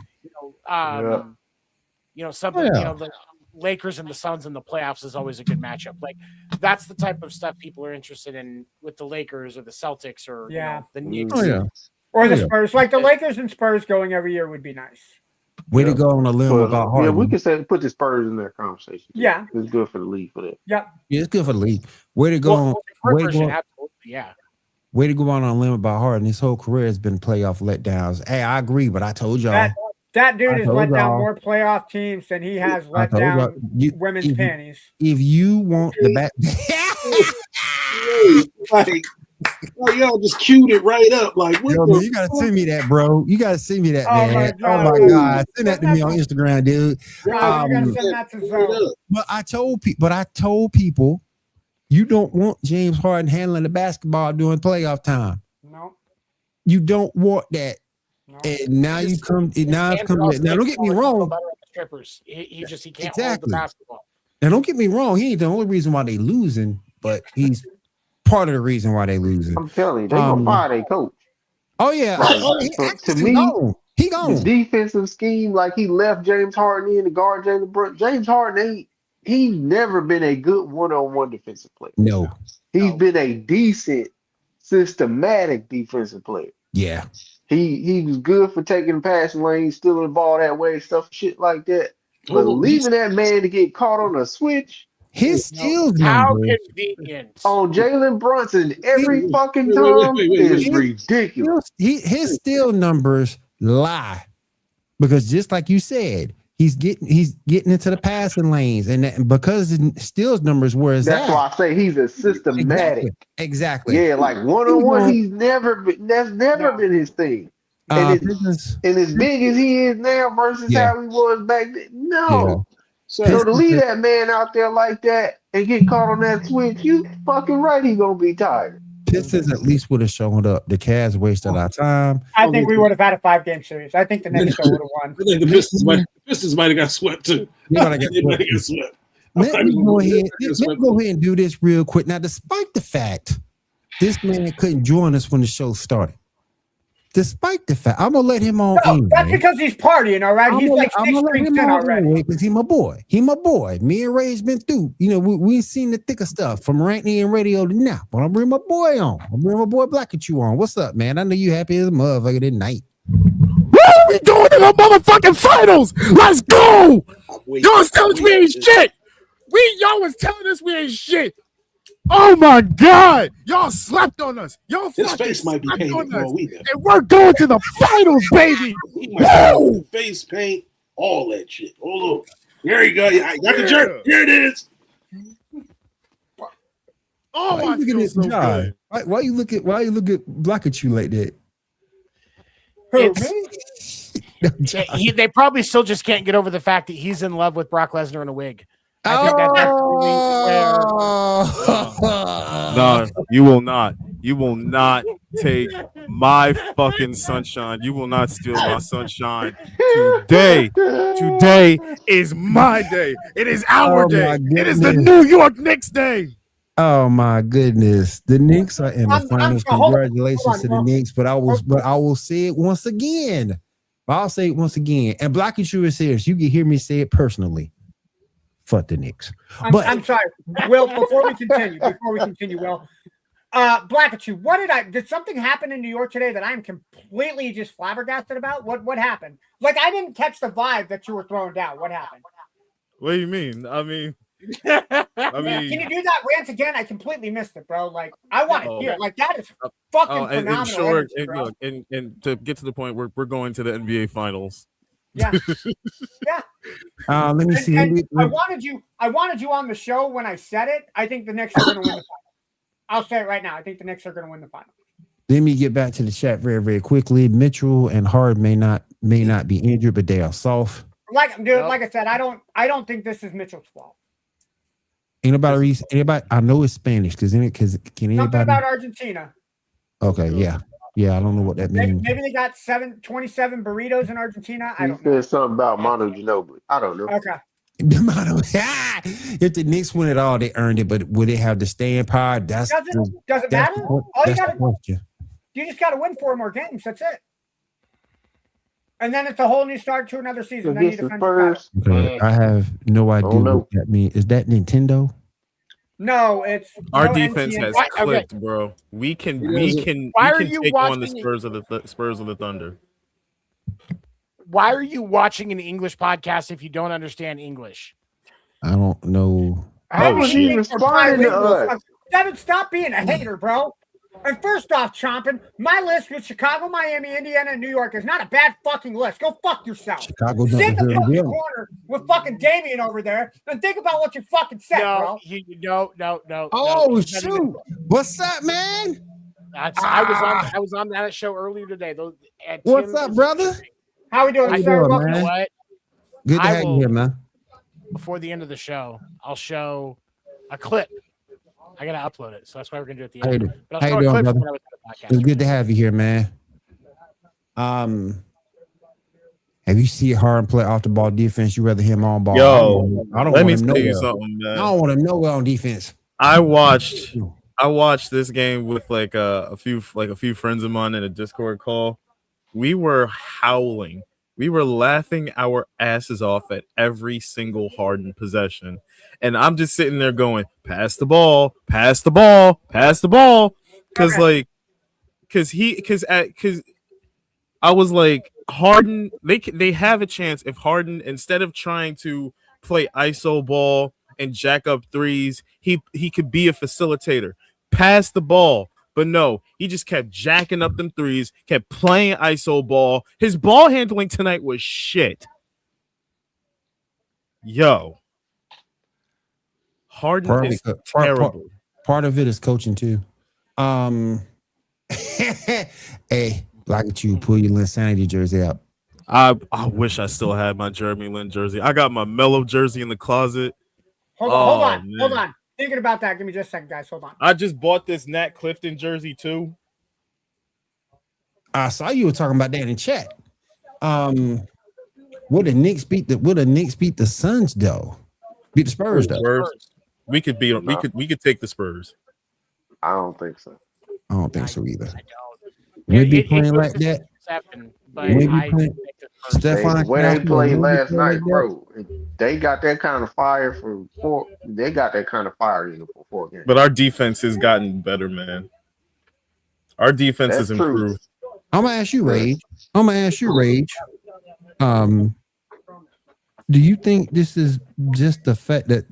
Something, Yeah. the Lakers and the Suns in the playoffs is always a good matchup. Like that's the type of stuff people are interested in with the Lakers or the Celtics or the Knicks. Oh yeah. Or the Yeah. Spurs. Like the Lakers and Spurs going every year would be nice. Way to go on a limb about Harden. Yeah, we can say put the Spurs in that conversation. Too. Yeah. It's good for the league for that. Yep. Yeah, it's good for the league. Way to go on. Way to go, Absolutely, yeah. way to go on a limb about Harden. His whole career has been playoff letdowns. Hey, I agree, but I told y'all. That dude has told let down y'all. more playoff teams than he has I let told y'all. down women's panties. If you want the back, like y'all just queued it right up. Like, what yo, the man, you gotta send me that, bro. You gotta send me that, Oh, man. my God. Oh my God, send that to me on Instagram, dude. You gotta send that to Zoe. But I told people, you don't want James Harden handling the basketball during playoff time. No. You don't want that. No. And now you come. Now it's coming. Now don't get me wrong. Strippers. He can't Exactly. hold the basketball. Now don't get me wrong. He ain't the only reason why they losing, but he's part of the reason why they losing. I'm telling you, they gonna fire their coach. Oh yeah. To me, he gone. The defensive scheme, like he left James Harden in to guard Jalen Brunson. James Harden he's never been a good one-on-one defensive player. No. He's been a decent, systematic defensive player. Yeah. He was good for taking the passing lane, stealing the ball that way, stuff, shit like that. But leaving that man to get caught on a switch. His steals How numbers convenient. On Jalen Brunson every fucking time is ridiculous. His steal numbers lie because just like you said, he's getting into the passing lanes, and because his steals numbers that's why I say he's a systematic. Exactly. Yeah, like one-on-one, he's never been. That's never been his thing. And as big as he is now versus how he was back then, no. So to leave that man out there like that and get caught on that switch, you fucking right, he's gonna be tired. Pistons at least would have shown up. The Cavs wasted our time. I think we would have had a 5-game series. I think the Knicks would have won. I think the Pistons might have got swept too. Let me go ahead and do this real quick. Now, despite the fact this man couldn't join us when the show started, despite the fact, I'm gonna let him on. No, that's because he's partying, all right? He's like 6 drinks in already. Because he my boy. He my boy. Me and Ray's been through. We seen the thicker stuff from Ranking and Radio to now. But I'm bringing my boy on. I'm bringing my boy Black at you on. What's up, man? I know you happy as a motherfucker tonight. We doing it in the motherfucking finals. Let's go. Y'all was telling us we ain't shit. Y'all was telling us we ain't shit. Oh my God! Y'all slept on us. His face might be painted for all we know. And we're going to the finals, baby. Face paint, all that shit. All over. There you go. I got the jerk. Here it is. Oh, I feel so good. Why you look at Black at you like that? They probably still just can't get over the fact that he's in love with Brock Lesnar in a wig. I think that's No, you will not. You will not take my fucking sunshine. You will not steal my sunshine. Today is my day. It is our day. It is the New York Knicks day. Oh my goodness. The Knicks are in the finals. Congratulations to the Knicks. But I will say it once again. I'll say it once again. And Black and True is serious. You can hear me say it personally. Fuck the Knicks. I'm sorry, Will. Before we continue, Will. Black at you. Did something happen in New York today that I'm completely just flabbergasted about? What happened? Like I didn't catch the vibe that you were throwing down. What happened? What do you mean? I mean, can you do that rant again? I completely missed it, bro. Like I want to hear. Like that is fucking phenomenal. And short, and to get to the point, we're going to the NBA Finals. Yeah. Let me see. I wanted you on the show when I said it. I think the Knicks are going to win the final. I'll say it right now. I think the Knicks are going to win the final. Let me get back to the chat very, very quickly. Mitchell and Hard may not be injured, but they are soft. Like I said, I don't think this is Mitchell's fault. Anybody? I know it's Spanish. Can anybody? Something about Argentina. Okay, yeah. I don't know what that means. Maybe they got 27 burritos in Argentina. I He don't know. said something about Mono Ginobili. I don't know. Okay. If the Knicks win it all, they earned it. But will they have the staying power? Does it matter? All you got question. You just got to win 4 more games. That's it. And then it's a whole new start to another season. Then you Against the defend your Spurs, Okay, I have no idea what that means. Is that Nintendo? No, it's Our no defense NCAA. has clicked, bro. We can Why are take you on the watching Spurs of the Thunder. Why are you watching an English podcast if you don't understand English? I don't know. How was he responding to us? Devin, stop being a hater, bro. And first off, Chompin, my list with Chicago, Miami, Indiana, and New York is not a bad fucking list. Go fuck yourself. Chicago Sit in the doesn't fucking deal. corner with fucking Damian over there and think about what you fucking said, bro. No. Oh shoot! What's up, man? I was on that show earlier today. What's up, brother? How we doing, How you sir? doing, Welcome. man? What? Good to have you here, man. Before the end of the show, I'll show a clip. I gotta upload it, so that's why we're gonna do it at the end. But I'll How show you a doing, clip brother? when I was on the podcast. It's good to have you here, man. Have you seen Harden play off the ball defense? You rather him on ball? Yo, I don't let want me him tell you nowhere. something, man. I don't want him nowhere on defense. I watched this game with like a few friends of mine in a Discord call. We were howling. We were laughing our asses off at every single Harden possession. And I'm just sitting there going, pass the ball. Because I was like, Harden, they have a chance if Harden, instead of trying to play ISO ball and jack up threes, he could be a facilitator. Pass the ball. But no, he just kept jacking up them threes, kept playing ISO ball. His ball handling tonight was shit. Yo. Harden is terrible. Part of it is coaching too. Hey, look at you, pull your Linsanity jersey up. I wish I still had my Jeremy Lin jersey. I got my Mellow jersey in the closet. Hold on. Thinking about that. Give me just a second, guys. Hold on. I just bought this Nat Clifton jersey too. I saw you were talking about that in chat. Would the Knicks beat the Suns though? Beat the Spurs though? Spurs. We could take the Spurs. I don't think so. I don't think so either. We'd be playing like that. Stephon, where they played last night, bro. They got that kind of fire for 4. They got that kind of fire in the 4 games. But our defense has gotten better, man. Our defense has improved. I'm gonna ask you, Rage. Do you think this is just the fact that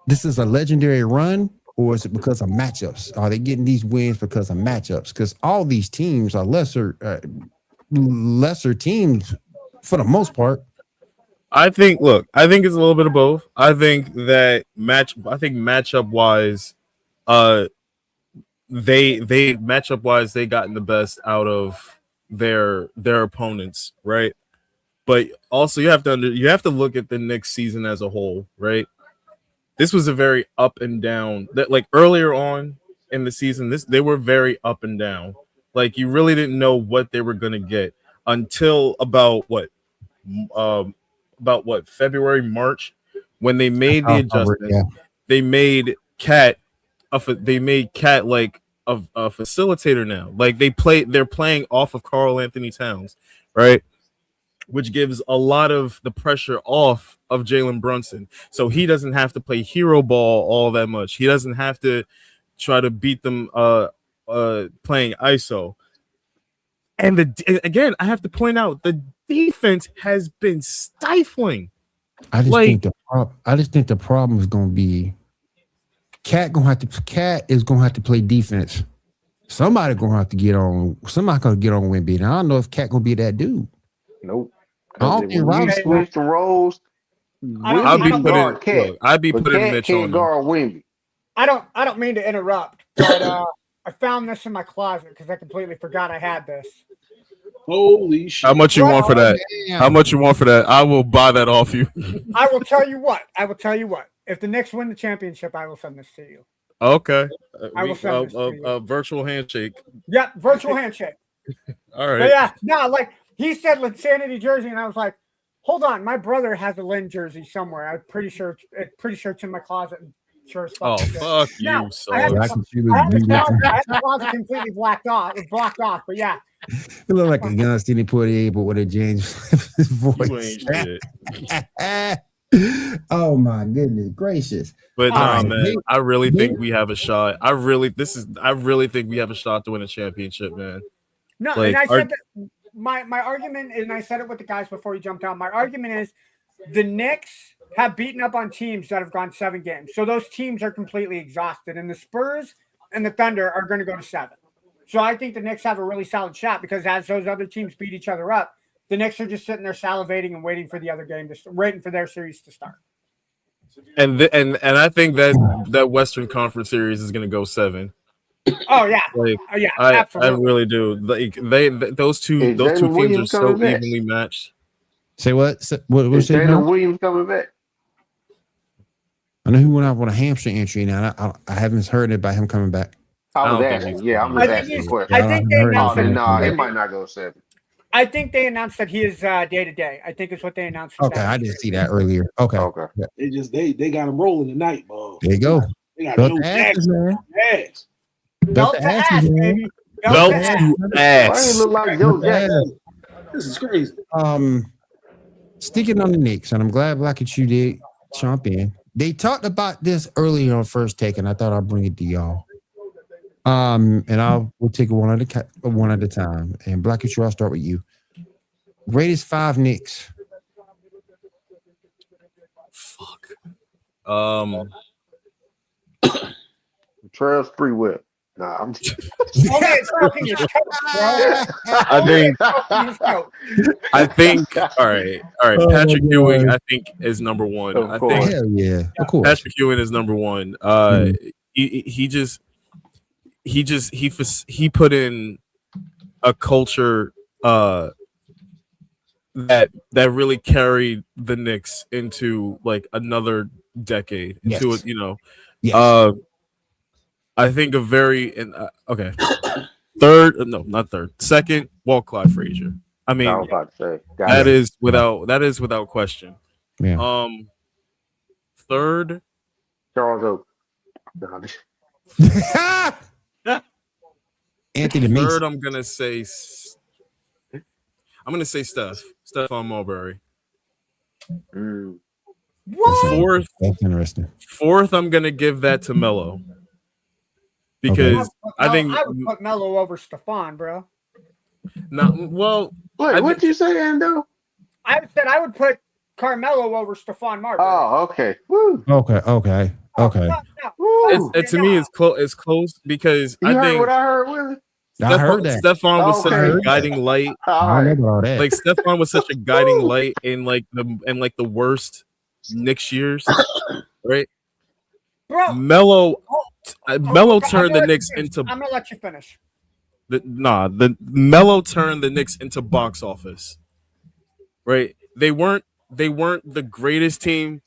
this is a legendary run, or is it because of matchups? Are they getting these wins because of matchups? Because all these teams are lesser teams for the most part. I think it's a little bit of both. I think matchup wise, they gotten the best out of their opponents, right? But also you have to look at the Knicks season as a whole, right? This was a very up and down. That like earlier on in the season, they were very up and down. Like you really didn't know what they were gonna get until about February, March, when they made the adjustment. Yeah. They made Cat like a facilitator now. Like they're playing off of Karl Anthony Towns, right? Which gives a lot of the pressure off of Jalen Brunson. So he doesn't have to play hero ball all that much. He doesn't have to try to beat them playing ISO. And again, I have to point out the defense has been stifling. I just think the problem is going to be Cat is going to have to play defense. Somebody going to have to get on Wemby. And I don't know if Cat going to be that dude. Nope. I don't think Rob switched the roles. I'd be putting Mitch on guard Wemby. I don't mean to interrupt, but I found this in my closet because I completely forgot I had this. Holy shit! How much you want for that? Damn. How much you want for that? I will buy that off you. I will tell you what. If the Knicks win the championship, I will send this to you. Okay. I will send this to you. A virtual handshake. Yep, virtual handshake. All right. But yeah, no, like he said Linsanity jersey, and I was like, hold on, my brother has a Lynn jersey somewhere. I'm pretty sure it's in my closet. Sure as fuck. Oh, fuck No, you, I had, son. the closet completely blocked off. But yeah. It looked like a John Cena Portier, but with a James voice. You ain't shit. Oh my goodness gracious! But All man, right. I really think we have a shot. I really think we have a shot to win a championship, man. No, Like, and I said that my argument, and I said it with the guys before he jumped on. My argument is the Knicks have beaten up on teams that have gone 7 games. So those teams are completely exhausted. And the Spurs and the Thunder are going to go to 7. So I think the Knicks have a really solid shot because as those other teams beat each other up, the Knicks are just sitting there salivating and waiting for the other game waiting for their series to start. And I think that Western Conference series is going to go 7. Oh yeah, like, absolutely. I really do. Like those two Jalen teams are so evenly matched. Say what? What is Jalen Williams coming back? I know he went out on a hamstring injury. Now I haven't heard about him coming back. I was asking. Yeah, I'm just asking a question. I think they announced it might not go 7. I think they announced that he is day to day. I think is what they announced. Okay, I didn't see that earlier. Okay. Yeah. They got him rolling tonight, bro. There you go. They got Belt no to asses, man. Yes. Belt to ass, baby. Belt to ass. Why you look like Joe Jackson? This is crazy. Sticking on the Knicks, and I'm glad Black and Shoe did jump in. They talked about this earlier on First Take, and I thought I'd bring it to y'all. And we'll take it one at a time. And Black and Shoe, I'll start with you. Greatest 5 Knicks. Fuck. Trail Sprewell. Nah, I'm just... I think all right. Patrick Ewing, I think, is number 1. I think hell yeah, of course. Patrick Ewing is number 1. He put in a culture that really carried the Knicks into like another decade. Into it, Yes. I think okay. Not third. Second, Walt Clyde Frazier. I mean, I was about to say that is without question. Yeah. Third, Charles Oak. Anthony Third, Mason. I'm gonna say Stephon Marbury. What? That's interesting. Fourth, I'm gonna give that to Melo because I think I would put Melo over Stephon, bro. Wait, what'd you say, Ando? I said I would put Carmelo over Stephon Marbury. Oh, okay. Woo. Okay. To me, it's close. It's close because You heard what I heard, Willie? I heard that. Stephon was such a guiding light. I know all that. Like Stephon was such a guiding light in the worst Knicks years, right? Bro, Melo turned the Knicks into. I'm gonna let you finish. The Melo turned the Knicks into box office, right? They weren't the greatest team,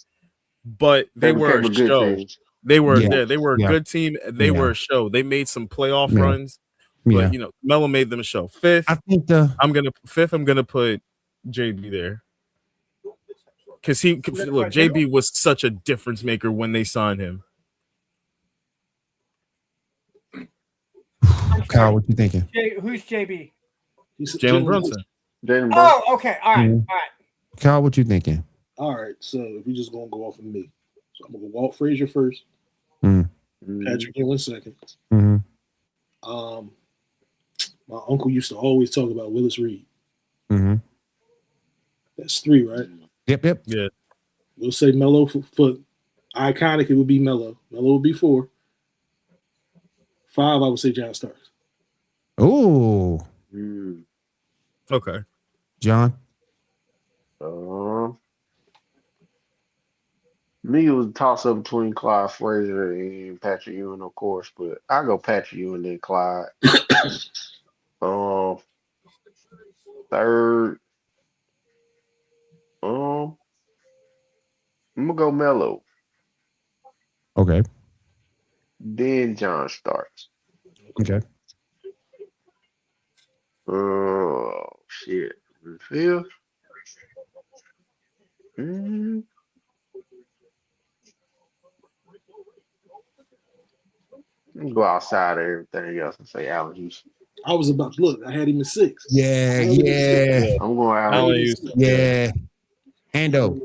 but they were a show. They were there. They were a good team. They were a show. They made some playoff runs, but Melo made them a show. Fifth, I think I'm gonna put JB there because JB was such a difference maker when they signed him. Kyle, what you thinking? Who's JB? Jalen Brunson. Oh, okay. All right. All right. Kyle, what you thinking? All right. So if we're just gonna go off of me, so I'm gonna go Walt Frazier first. Patrick Ewing second. My uncle used to always talk about Willis Reed. That's 3, right? Yep. Yeah. We'll say Melo for iconic. It would be Melo. Melo would be 4. 5, I would say John Starks. Oh. Okay. John. Me, it was a toss up between Clyde Frazier and Patrick Ewing, of course, but I go Patrick Ewing then Clyde. Third, I'm gonna go Melo. Okay. Then John Starks. Okay. Oh shit. Fifth. Go outside of everything else and say Allen Houston. I was about to look. I had him at 6. Yeah. I'm going Allen Allen Houston. Houston. Yeah. Ando.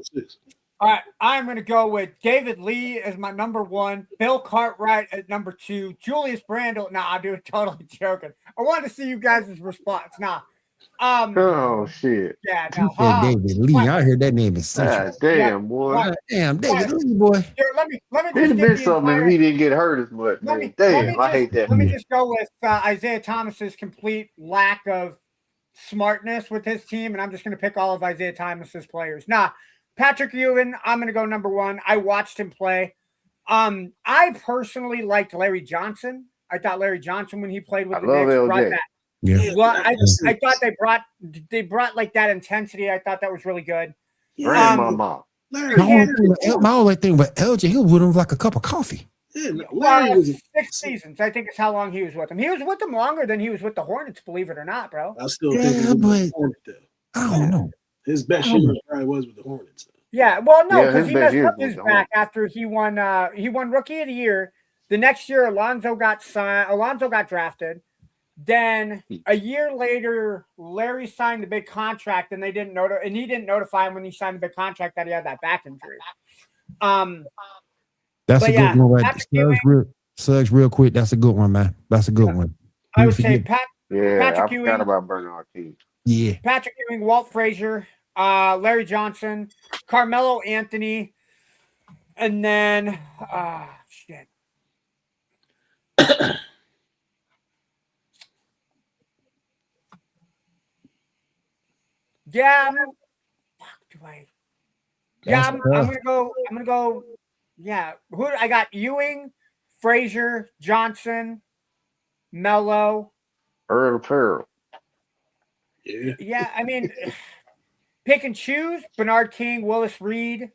All right, I'm going to go with David Lee as my number 1, Bill Cartwright at number 2, Julius Randle. Nah, I'm doing totally joking. I wanted to see you guys' response. Nah. Oh shit. Yeah, You no. said David Lee. I heard that name is God central. damn, boy. God damn, David Lee, boy. Here, let me just It'd have get been the something entire. if he didn't get hurt as much, man. Damn, I hate that. Let me just go with Isaiah Thomas's complete lack of smartness with his team, and I'm just going to pick all of Isaiah Thomas's players. Nah, Patrick Ewing, I'm going to go number 1. I watched him play. I personally liked Larry Johnson. I thought Larry Johnson, when he played with the Knicks, brought that. Yeah. Well, I thought they brought like that intensity. I thought that was really good. Grandmama. My only thing with LJ, he was with him like a cup of coffee. Yeah, 6 seasons, I think, is how long he was with them. He was with them longer than he was with the Hornets, believe it or not, bro. I still think he was with the Hornets, though. I don't know. His best year probably was with the Hornets. Though. Yeah, well, no, because his he best messed year up was his the back after he won Rookie of the Year. The next year, Alonzo got drafted. Then a year later, Larry signed the big contract, and he didn't notify him when he signed the big contract that he had that back injury. That's a good one, right? Suggs, real quick. That's a good one, man. That's a good one. I would say Patrick Ewing. forgot about Bernard King. Yeah. Patrick Ewing, Walt Frazier, Larry Johnson, Carmelo Anthony, and then shit. Yeah, I'm gonna go. Yeah, who I got? Ewing, Frazier, Johnson, Melo, Earl Farrell. Yeah, I mean, pick and choose. Bernard King, Willis Reed.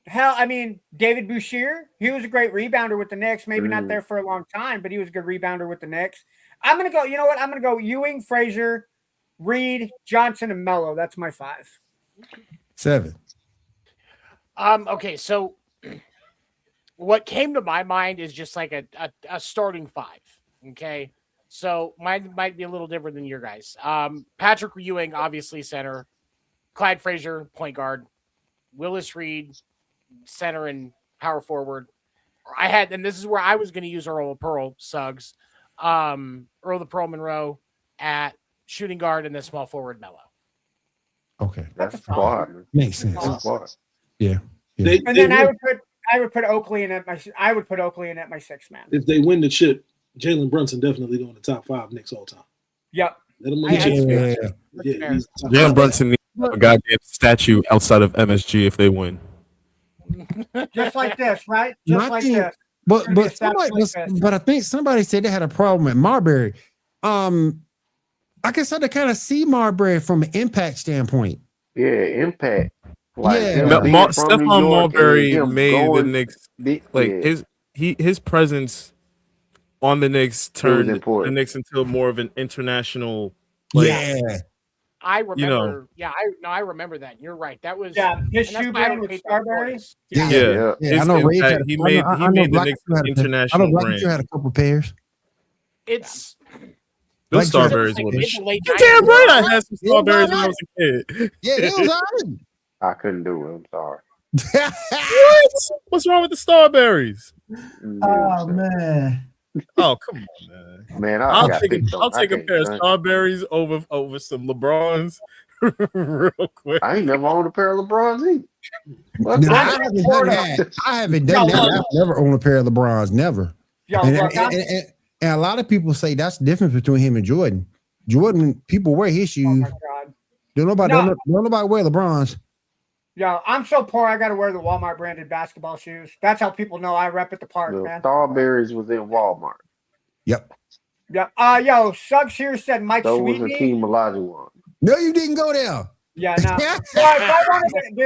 Hell, I mean, David Boucher. He was a great rebounder with the Knicks. Maybe not there for a long time, but he was a good rebounder with the Knicks. I'm gonna go. You know what? I'm gonna go Ewing, Frazier, Reed, Johnson, and Melo. That's my 5. 7. Okay, so what came to my mind is just like a starting 5. Okay, so mine might be a little different than your guys. Patrick Ewing, obviously center. Clyde Frazier, point guard. Willis Reed, center and power forward. And this is where I was going to use Earl of Pearl, Suggs. Earl the Pearl Monroe at shooting guard and then small forward Melo. Okay. That's a squad. Makes sense. Yeah. And then I would put Oakley in at my 6th man. If they win the chip, Jalen Brunson definitely going to top 5 Knicks all time. Yep. Jalen Brunson needs a goddamn statue outside of MSG if they win. Just like this, right? Just like this. But I think somebody said they had a problem with Marbury. I guess I kind of see Marbury from an impact standpoint. Yeah, impact. Stephon Marbury made the Knicks his presence on the Knicks turned the Knicks into more of an international. I remember. I remember that. You're right. That was his shoe brand with Starberries. I know Ray had. He made the Knicks international brand. You had a couple pairs. It's those Starberries were you damn right. I had some Starberries when I was a kid. Yeah, it was alright. I couldn't do it. I'm sorry. What? What's wrong with the Starberries? Oh man. Oh come on, man. Man, I'll take a pair of Starberries over some LeBrons real quick. I ain't never owned a pair of LeBrons either. I haven't done that. I've never owned a pair of LeBrons. Never. And a lot of people say that's the difference between him and Jordan. Jordan, people wear his shoes. Oh my God. Don't nobody wear LeBrons. Yo, I'm so poor. I got to wear the Walmart branded basketball shoes. That's how people know I rep at the park, man. Starberries was in Walmart. Yep. Yo, Suggs here said Mike So Sweetney. was Hakeem Olajuwon. No, you didn't go there. Yeah, no. Well,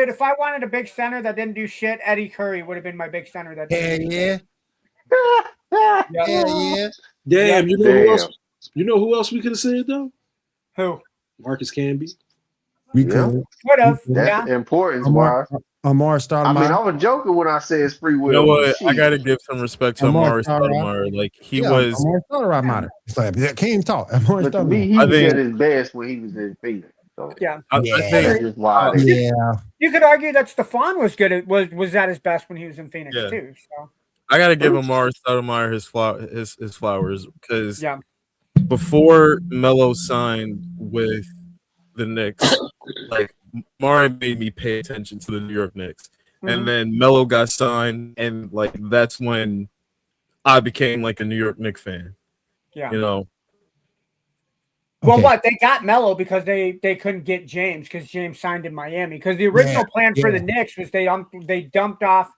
if I wanted a big center that didn't do shit, Eddie Curry would have been my big center. That didn't Yeah. yeah. Damn, Yep. who else? You know who else we could have said though? Who? Marcus Camby. We Yeah. could. Would have. That's Yeah. importance Amar wise. Stoudemire. I was joking when I said it's free will. You know what? Shit. I got to give some respect to Amar Amari Stoudemire. Like he Yeah, was. Amar Stoudemire matter. It's like that can't even talk. Amar But to me, Stoudemire. he I was think- at his best when he was in Phoenix. So Yeah. I Yeah. think that's just why. they- Yeah. You could argue that Stephon was good. Was at his best when he was in Phoenix Yeah. too. So I got to give Amari Stoudemire his flowers because yeah. before Melo signed with the Knicks, like Mari made me pay attention to the New York Knicks, and then Melo got signed, and like that's when I became like a New York Knicks fan. Yeah. You know, Well, Okay. what they got Melo because they couldn't get James because James signed in Miami. Because the original plan for the Knicks was they dumped off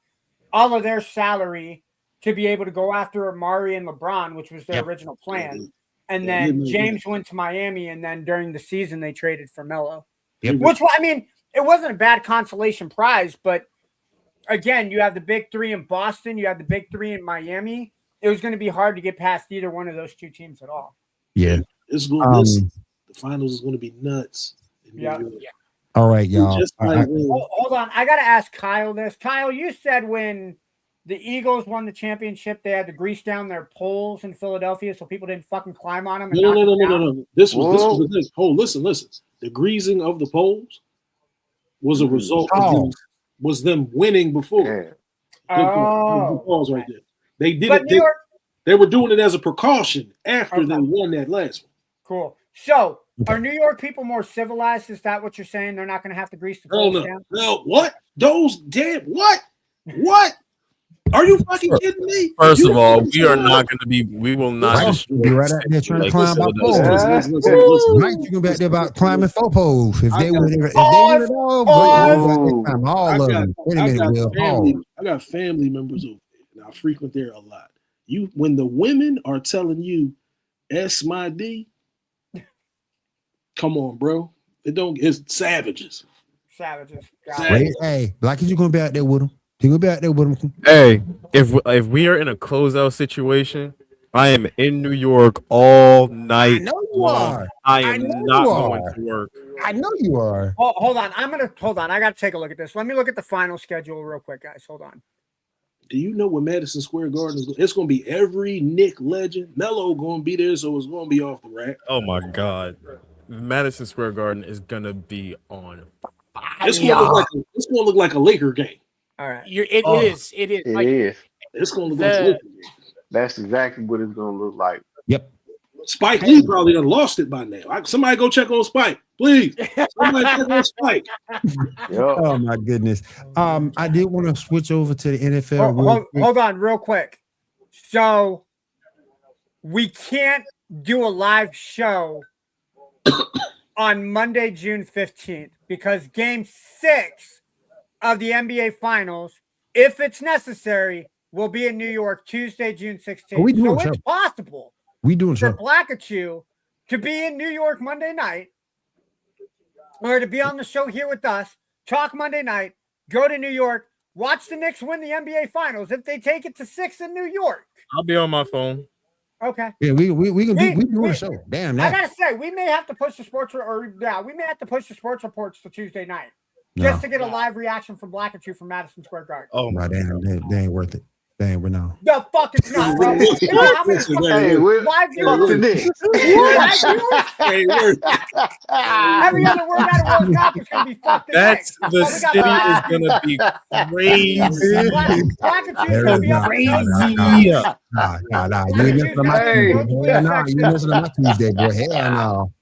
all of their salary to be able to go after Amari and LeBron, which was their original plan. And then James went to Miami, and then during the season they traded for Melo. Yep. Which, I mean, it wasn't a bad consolation prize, but again, you have the big three in Boston, you have the big three in Miami. It was going to be hard to get past either one of those two teams at all. Yeah. It's going. The finals is going to be nuts. Yeah. All right, y'all. Just like when- Hold on. I got to ask Kyle this. Kyle, you said when the Eagles won the championship, they had to grease down their poles in Philadelphia so people didn't fucking climb on them. And No. This was the thing. Oh, listen. The greasing of the poles was a result of them winning before. Oh, balls right there. They did but it. They were doing it as a precaution after they won that last one. Cool. So, are New York people more civilized? Is that what you're saying? They're not going to have to grease the poles down? No, what? Those damn what? What? Are you fucking kidding me? First of all, we are not going to be. We will not. Be right out there trying to climb up poles. Listen. Mike, you gonna be out there about climbing 4 poles. If they would have all, all of them. Wait a minute, Will. I got family members over there, and I frequent there a lot. When the women are telling you, "S my D," come on, bro. It's savages. Savages. Hey, Blackie, you gonna be out there with them? You gonna be out there with them? Hey, if we are in a closeout situation, I am in New York all night. I know you long. are. I am not going to work. I know you are. Oh, hold on. Hold on. I got to take a look at this. Let me look at the final schedule real quick, guys. Hold on. Do you know what Madison Square Garden is? It's going to be every Knick legend. Melo going to be there, so it's going to be off the rack. Oh my God, Madison Square Garden is gonna be on fire. It's going to look like a Laker game. All right. It is. It Like, is. It's going to look like a Laker game. That's exactly what it's going to look like. Yep. Spike Lee probably done lost it by now. Somebody go check on Spike, please. Somebody check on Spike. Oh my goodness. I did want to switch over to the NFL. Hold on, real quick. So we can't do a live show on Monday, June 15th, because Game 6 of the NBA Finals, if it's necessary, will be in New York Tuesday, June 16th. So it's possible. We doing for Blackachew to be in New York Monday night, or to be on the show here with us, talk Monday night, go to New York, watch the Knicks win the NBA Finals. If they take it to 6 in New York, I'll be on my phone. Okay. Yeah, we doing a show. Damn that. I gotta say, we may have to push the sports we may have to push the sports reports to Tuesday night just to get a live reaction from Blackachew from Madison Square Garden. Oh my damn, they ain't worth it. Damn, we're not. The fuck it's not, bro. You know how many live viewers? Every other word out of World Cup is gonna be fucked. That's the city is gonna be crazy. Blackachew gonna be up crazy. Nah. You ain't missing my Tuesday. Nah, you missing my Tuesday, boy. Hell no.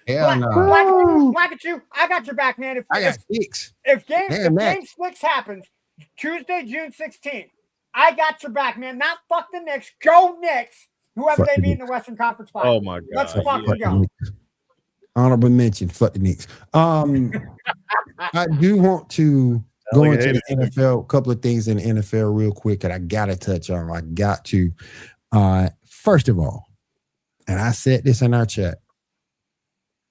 Hell no. Blackachew, I got your back, man. I got 6. If game 6 happens, Tuesday, June 16th, I got your back, man. Not fuck the Knicks. Go Knicks. Whoever they beat in the Western Conference Finals. Oh my God. Let's fucking go. Honorable mention, fuck the Knicks. I do want to go into the NFL, a couple of things in the NFL real quick that I gotta touch on. I got to. First of all, and I said this in our chat,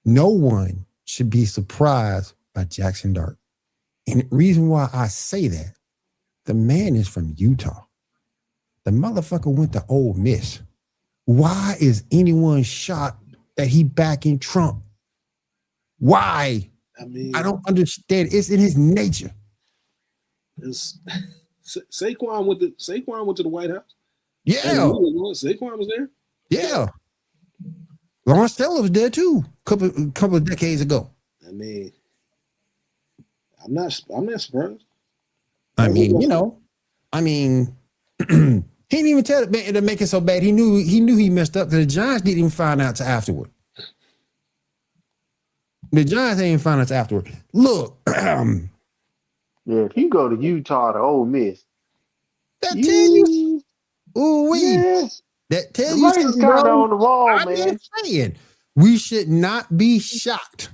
no one should be surprised by Jackson Dart. And the reason why I say that, the man is from Utah. The motherfucker went to Ole Miss. Why is anyone shocked that he backing Trump? Why? I mean, I don't understand. It's in his nature. Saquon went to the White House. Yeah. Saquon was there. Yeah. Lawrence Taylor was there too, couple of decades ago. I mean, I'm not surprised. I mean, he didn't even tell it to make it so bad. He knew he messed up because the Giants didn't even find out till afterward. The Giants ain't find out till afterward. Look, yeah, if you go to Utah to Ole Miss, that tell you, yeah, that tell the you writing's something, kind of bro. on the wall, I'm man. just saying, we should not be shocked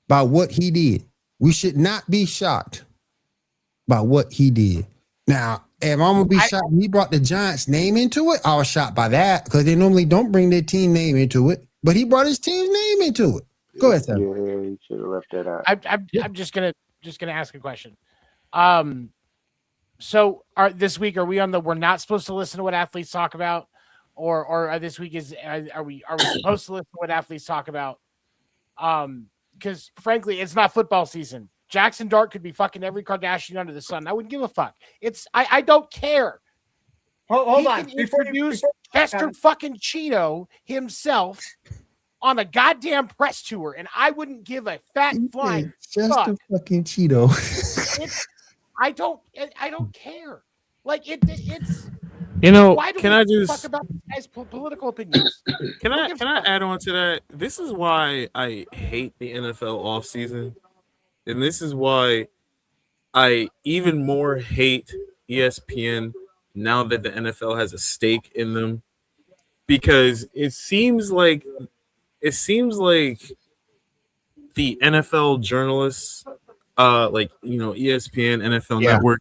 by what he did. We should not be shocked by what he did. Now, if I'm gonna be shocked when he brought the Giants' name into it, I was shocked by that because they normally don't bring their team name into it. But he brought his team's name into it. Go ahead, Sam. Yeah, he should have left that out. I'm just gonna ask a question. So this week are we on the we're not supposed to listen to what athletes talk about, or this week are we supposed to listen to what athletes talk about? Because frankly, it's not football season. Jackson Dart could be fucking every Kardashian under the sun. I wouldn't give a fuck. I don't care. Hold on. Before Chester fucking Cheeto himself on a goddamn press tour, and I wouldn't give a fat flying Chester fucking Cheeto. I don't care. Like it's. Why do can I just just talk about this guy's political opinions? Can I add on to that? This is why I hate the NFL offseason. And this is why I even more hate ESPN now that the NFL has a stake in them. Because it seems like the NFL journalists, ESPN, NFL Network,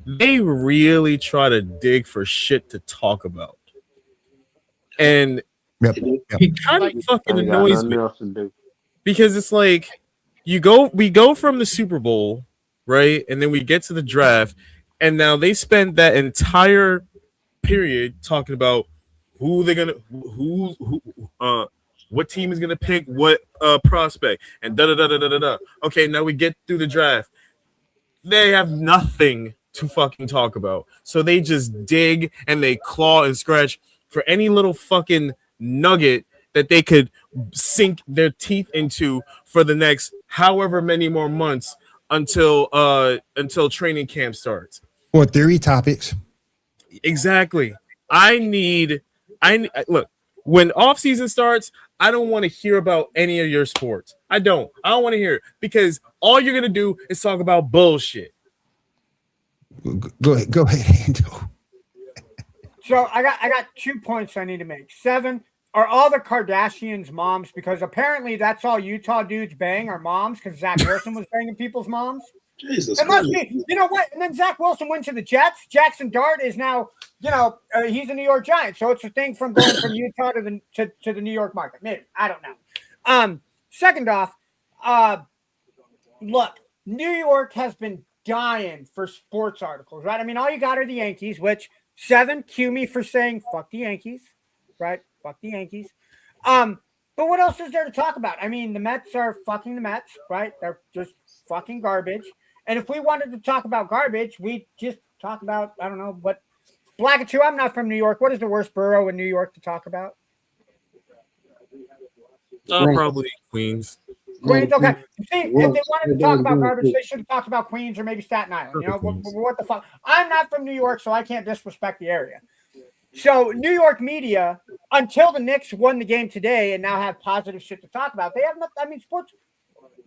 they really try to dig for shit to talk about. And it kind of fucking annoys me. Because it's like we go from the Super Bowl, right? And then we get to the draft, and now they spend that entire period talking about what team is gonna pick what prospect and da da da da da da. Okay, now we get through the draft. They have nothing to fucking talk about, so they just dig and they claw and scratch for any little fucking nugget that they could sink their teeth into for the next however many more months until training camp starts. Or theory topics. Exactly. Look, when off season starts, I don't want to hear about any of your sports. I don't want to hear it because all you're gonna do is talk about bullshit. Go ahead, Ando. So I got 2 points I need to make. 7, are all the Kardashians moms? Because apparently that's all Utah dudes bang are moms because Zach Wilson was banging people's moms. Jesus it must be, you know what? And then Zach Wilson went to the Jets. Jackson Dart is now, he's a New York Giant. So it's a thing from going from Utah to the New York market. Maybe. I don't know. Second off, look, New York has been dying for sports articles, right? I mean, all you got are the Yankees, which 7, cue me for saying fuck the Yankees, right? Fuck the Yankees. But what else is there to talk about? I mean, the Mets are fucking the Mets, right? They're just fucking garbage. And if we wanted to talk about garbage, we just talk about, I don't know, what Black and 2, I'm not from New York. What is the worst borough in New York to talk about? Probably Queens. Queens, okay. See, if they wanted to talk about garbage, they should have talked about Queens or maybe Staten Island. You know, what the fuck? I'm not from New York, so I can't disrespect the area. So New York media, until the Knicks won the game today and now have positive shit to talk about, they have nothing. I mean, sports,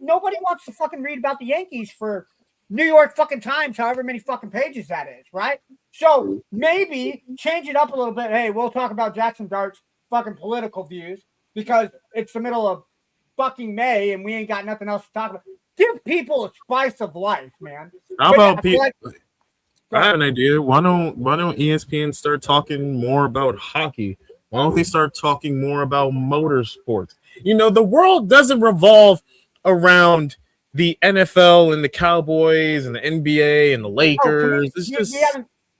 nobody wants to fucking read about the Yankees for New York fucking Times, however many fucking pages that is, right? So maybe change it up a little bit. Hey, we'll talk about Jackson Dart's fucking political views because it's the middle of fucking May and we ain't got nothing else to talk about. Give people a spice of life, man. How about people? I have an idea. Why don't ESPN start talking more about hockey? Why don't they start talking more about motorsports? You know, the world doesn't revolve around the NFL and the Cowboys and the NBA and the Lakers.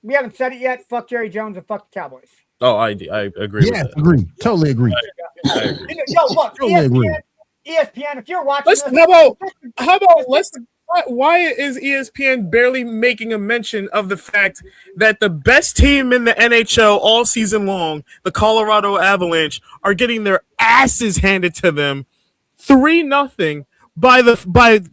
We haven't said it yet. Fuck Jerry Jones and fuck the Cowboys. Oh, I agree with that. Agree. Totally agree. I agree. Yo, look, Totally agree. ESPN, if you're watching this, Why is ESPN barely making a mention of the fact that the best team in the NHL all season long, the Colorado Avalanche, are getting their asses handed to them 3-0 by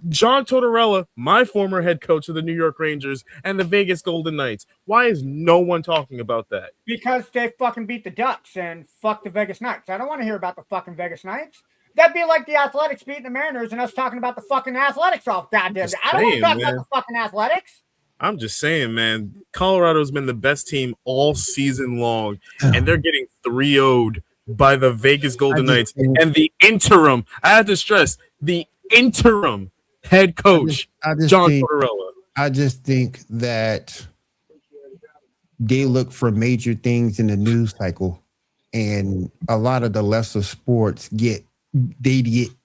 John Tortorella, my former head coach of the New York Rangers, and the Vegas Golden Knights? Why is no one talking about that? Because they fucking beat the Ducks and fuck the Vegas Knights. I don't want to hear about the fucking Vegas Knights. That'd be like the Athletics beating the Mariners and us talking about the fucking Athletics off goddamn. I don't want to talk about the fucking Athletics. I'm just saying, man, Colorado's been the best team all season long, and they're getting 3-0'd by the Vegas Golden Knights. And the interim, I have to stress, the interim head coach, John Tortorella. I just think that they look for major things in the news cycle, and a lot of the lesser sports get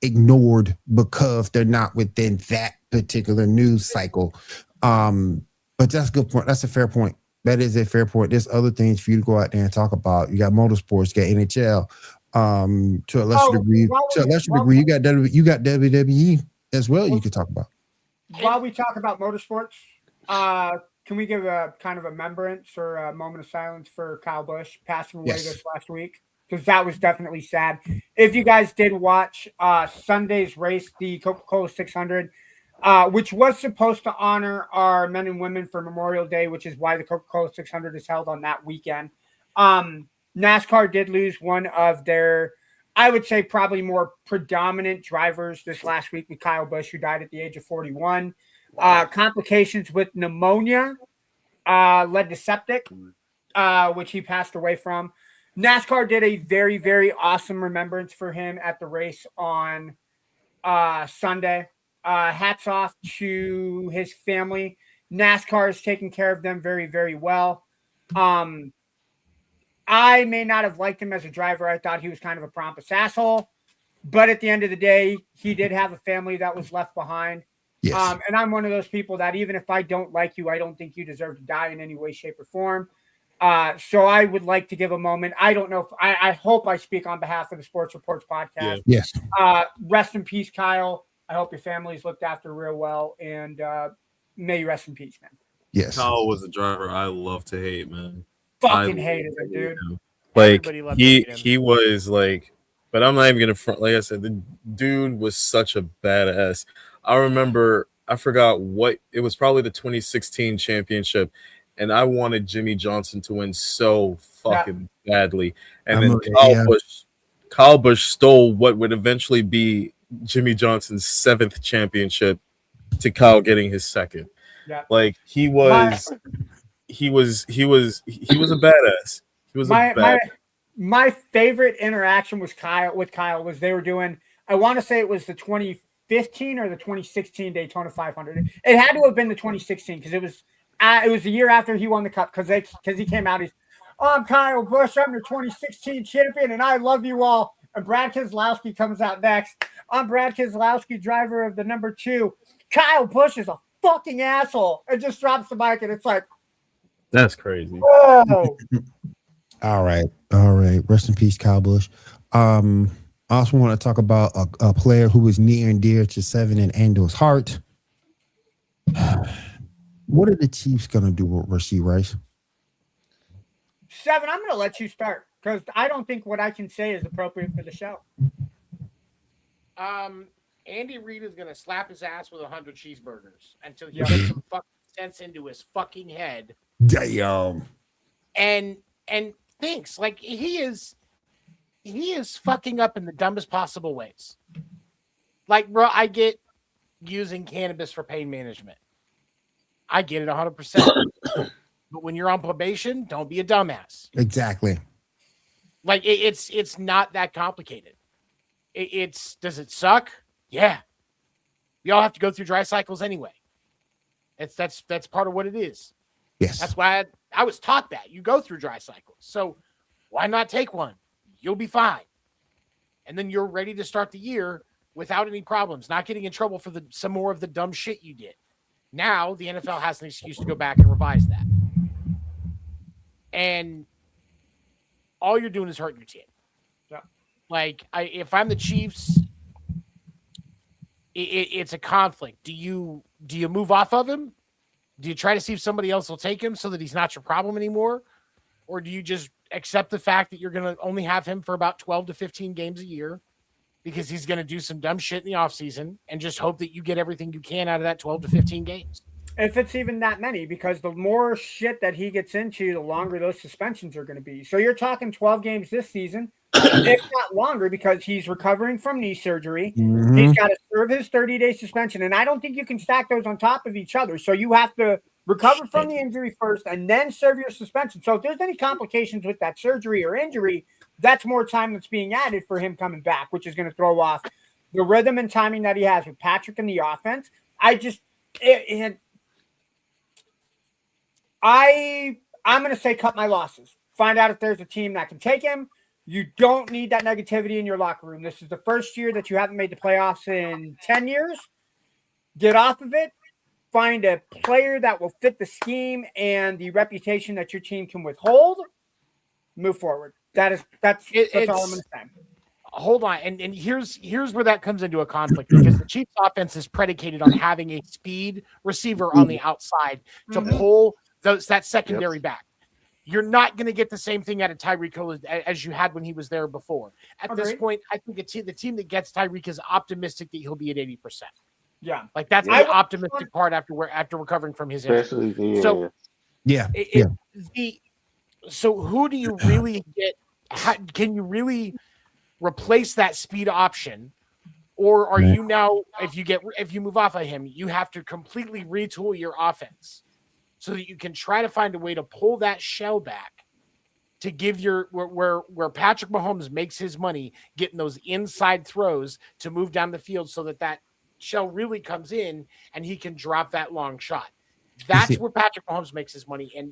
ignored because they're not within that particular news cycle. But that's a good point. That's a fair point. That is a fair point. There's other things for you to go out there and talk about. You got motorsports, you got NHL. To a lesser degree, you got WWE as well. You could talk about. While we talk about motorsports, can we give a kind of a remembrance or a moment of silence for Kyle Busch passing away this last week? Because that was definitely sad. If you guys did watch Sunday's race, the Coca-Cola 600, which was supposed to honor our men and women for Memorial Day, which is why the Coca-Cola 600 is held on that weekend. NASCAR did lose one of their, I would say, probably more predominant drivers this last week with Kyle Busch, who died at the age of 41. Complications with pneumonia led to septic, which he passed away from. NASCAR did a very, very awesome remembrance for him at the race on Sunday. Hats off to his family. NASCAR is taking care of them very, very well. I may not have liked him as a driver. I thought he was kind of a pompous asshole. But at the end of the day, he did have a family that was left behind. Yes. And I'm one of those people that even if I don't like you, I don't think you deserve to die in any way, shape, or form. So I would like to give a moment. I don't know if I hope I speak on behalf of the Sports Reports podcast. Yeah. Yes. Rest in peace, Kyle. I hope your family's looked after real well, and may you rest in peace, man. Yes. Kyle was a driver I love to hate, man. Fucking hated him, dude. Like he was like, but I'm not even gonna front. Like I said, the dude was such a badass. I remember, I forgot what it was, probably the 2016 championship, and I wanted Jimmy Johnson to win so fucking badly. And then Kyle Busch stole what would eventually be Jimmy Johnson's 7th championship to Kyle getting his 2nd. Yeah. Like he was a badass. He was my favorite interaction with Kyle was they were doing, I want to say it was the 2015 or the 2016 Daytona 500. It had to have been the 2016 because it was the year after he won the cup because he came out. I'm Kyle Busch. I'm the 2016 champion, and I love you all. And Brad Keselowski comes out next. I'm Brad Keselowski, driver of the number 2. Kyle Busch is a fucking asshole. It just drops the mic, and it's like, that's crazy. Whoa. All right. Rest in peace, Kyle Busch. I also want to talk about a player who was near and dear to Seven and Ando's heart. What are the Chiefs going to do with Rashee Rice? Seven, I'm going to let you start because I don't think what I can say is appropriate for the show. Andy Reid is going to slap his ass with 100 cheeseburgers until he gets some fucking sense into his fucking head. Damn. And thinks like he is fucking up in the dumbest possible ways. Like, bro, I get using cannabis for pain management. I get it 100%. But when you're on probation, don't be a dumbass. Exactly. Like it's not that complicated. Does it suck? Yeah. We all have to go through dry cycles anyway. That's part of what it is. Yes. That's why I was taught that. You go through dry cycles. So why not take one? You'll be fine. And then you're ready to start the year without any problems, not getting in trouble for some more of the dumb shit you did. Now the NFL has an excuse to go back and revise that. And all you're doing is hurting your team. Yeah. Like, if I'm the Chiefs, it's a conflict. Do you move off of him? Do you try to see if somebody else will take him so that he's not your problem anymore? Or do you just accept the fact that you're going to only have him for about 12 to 15 games a year because he's going to do some dumb shit in the offseason and just hope that you get everything you can out of that 12 to 15 games? If it's even that many, because the more shit that he gets into, the longer those suspensions are going to be. So you're talking 12 games this season, if not longer, because he's recovering from knee surgery. Mhm. He's got to serve his 30-day suspension. And I don't think you can stack those on top of each other. So you have to recover from the injury first and then serve your suspension. So if there's any complications with that surgery or injury, that's more time that's being added for him coming back, which is going to throw off the rhythm and timing that he has with Patrick in the offense. I'm going to say cut my losses. Find out if there's a team that can take him. You don't need that negativity in your locker room. This is the first year that you haven't made the playoffs in 10 years. Get off of it. Find a player that will fit the scheme and the reputation that your team can withhold. Move forward. That's all I'm going to say. Hold on, and here's where that comes into a conflict, because the Chiefs' offense is predicated on having a speed receiver on the outside to pull that secondary back. You're not going to get the same thing out of Tyreek Hill as you had when he was there before. At this point, I think the team that gets Tyreek is optimistic that he'll be at 80%. Yeah, like that's the optimistic part after recovering from his injury. So who do you really get? Can you really replace that speed option, or are you now, if you move off of him, you have to completely retool your offense so that you can try to find a way to pull that shell back to give where Patrick Mahomes makes his money, getting those inside throws to move down the field so that shell really comes in and he can drop that long shot. That's where Patrick Mahomes makes his money, and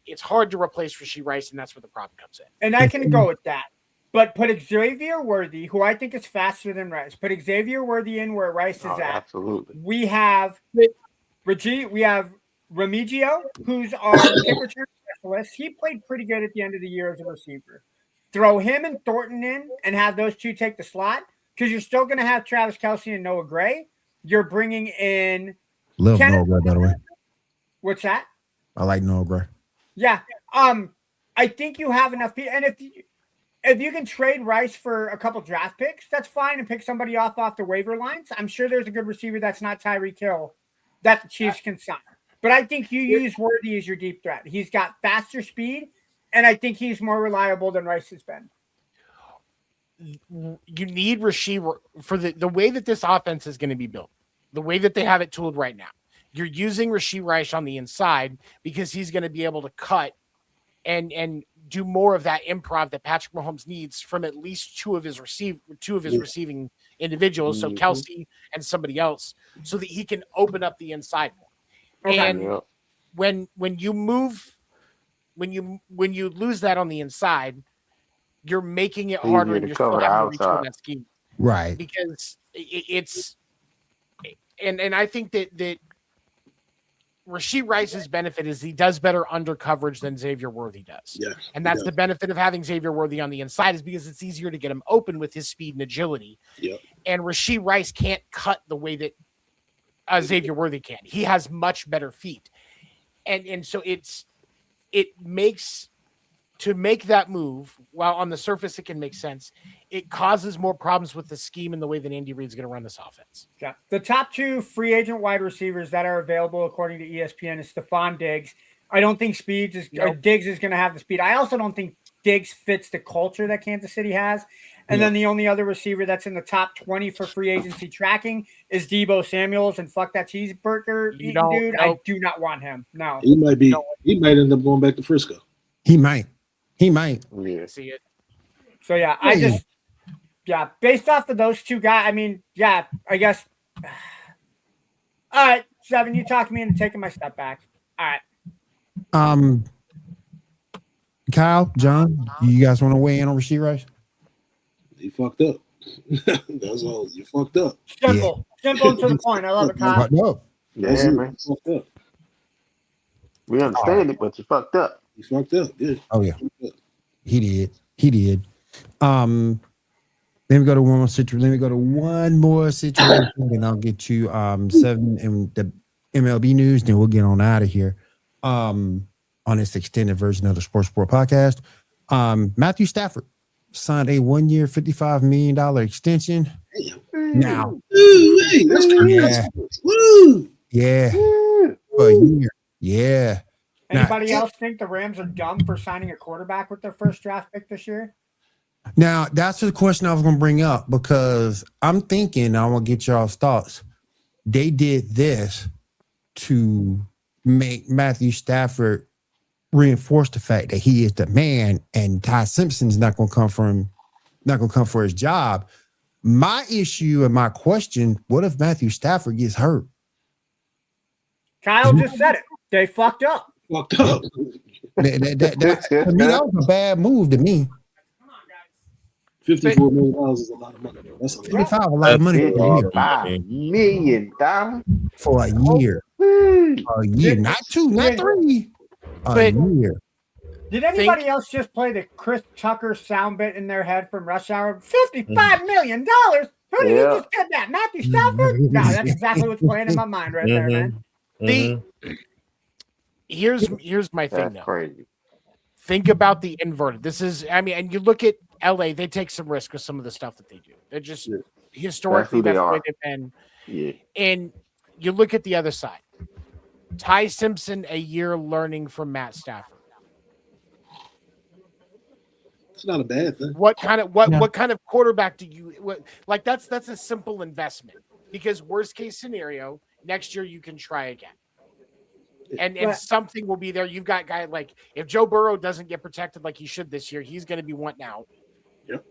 it's hard to replace Rashee Rice, and that's where the problem comes in. And I can go with that. But put Xavier Worthy, who I think is faster than Rice, put Xavier Worthy in where Rice is at. Absolutely. We have Remigio, who's our kick return specialist. He played pretty good at the end of the year as a receiver. Throw him and Thornton in and have those two take the slot, because you're still going to have Travis Kelce and Noah Gray. You're bringing in Noah Gray, by the way. What's that? I like Noah Gray. Yeah. I think you have enough people. And if you can trade Rice for a couple draft picks, that's fine, and pick somebody off the waiver lines. I'm sure there's a good receiver that's not Tyreek Hill that the Chiefs can sign. But I think you use Worthy as your deep threat. He's got faster speed, and I think he's more reliable than Rice has been. You need Rashee for the way that this offense is going to be built, the way that they have it tooled right now. You're using Rashee Rice on the inside because he's going to be able to cut and do more of that improv that Patrick Mahomes needs from at least two of his receiving individuals, so Kelce and somebody else, so that he can open up the inside more. Okay. And when you lose that on the inside, you're making it harder, and you're still having to reach for that scheme, right? Because and I think that Rashee Rice's benefit is he does better under coverage than Xavier Worthy does. Yes, and that's the benefit of having Xavier Worthy on the inside, is because it's easier to get him open with his speed and agility. Yep. And Rashee Rice can't cut the way that Xavier Worthy can. He has much better feet. And so it makes, to make that move, while on the surface it can make sense, it causes more problems with the scheme and the way that Andy Reid's going to run this offense. Yeah. The top two free agent wide receivers that are available, according to ESPN, is Stephon Diggs. I don't think Diggs is going to have the speed. I also don't think Diggs fits the culture that Kansas City has. And then the only other receiver that's in the top 20 for free agency tracking is Deebo Samuels, and fuck that cheeseburger eating dude. No. I do not want him. No. He might end up going back to Frisco. He might. Yeah. See it. So based off of those two guys, I guess. All right, Seven, you talked me into taking my step back. All right. Kyle, John, you guys want to weigh in on Rashee Rice? He fucked up. That's all. You fucked up. Simple and to the point. I love it, Kyle. No. Yeah, man. You fucked up. We understand it, but you fucked up. You fucked up. Yeah. Oh yeah. He did. Let me go to one more situation. And I'll get to 7 and the MLB news, then we'll get on out of here. On this extended version of the Sports Report podcast. Matthew Stafford signed a 1-year, $55 million extension. Now, Hey, that's crazy. Woo! Yeah. For a year. Yeah. Anybody else think the Rams are dumb for signing a quarterback with their first draft pick this year? Now, that's the question I was going to bring up because I'm thinking, I want to get y'all's thoughts. They did this to make Matthew Stafford reinforce the fact that he is the man and Ty Simpson's not going to come for his job. My issue and my question, what if Matthew Stafford gets hurt? Kyle just said it. They fucked up. Fucked up. To me, that was a bad move to me. $54 million is a lot of money. That's a lot of money $55 million for a year. A year, not 2, not 3. A year. Did anybody else just play the Chris Tucker sound bit in their head from Rush Hour? $55 million? Who did you just get that? Matthew Stafford? No, that's exactly what's playing in my mind right there, man. Here's my thing though. Crazy. Think about the inverted. This is, and you look at LA, they take some risk with some of the stuff that they do. They're just historically that's the way they've been. Yeah. And you look at the other side. Ty Simpson, a year learning from Matt Stafford. It's not a bad thing. What kind of quarterback do you like? That's a simple investment because worst case scenario, next year you can try again. And something will be there. You've got guy like if Joe Burrow doesn't get protected like he should this year, he's going to be wanting out. Yep.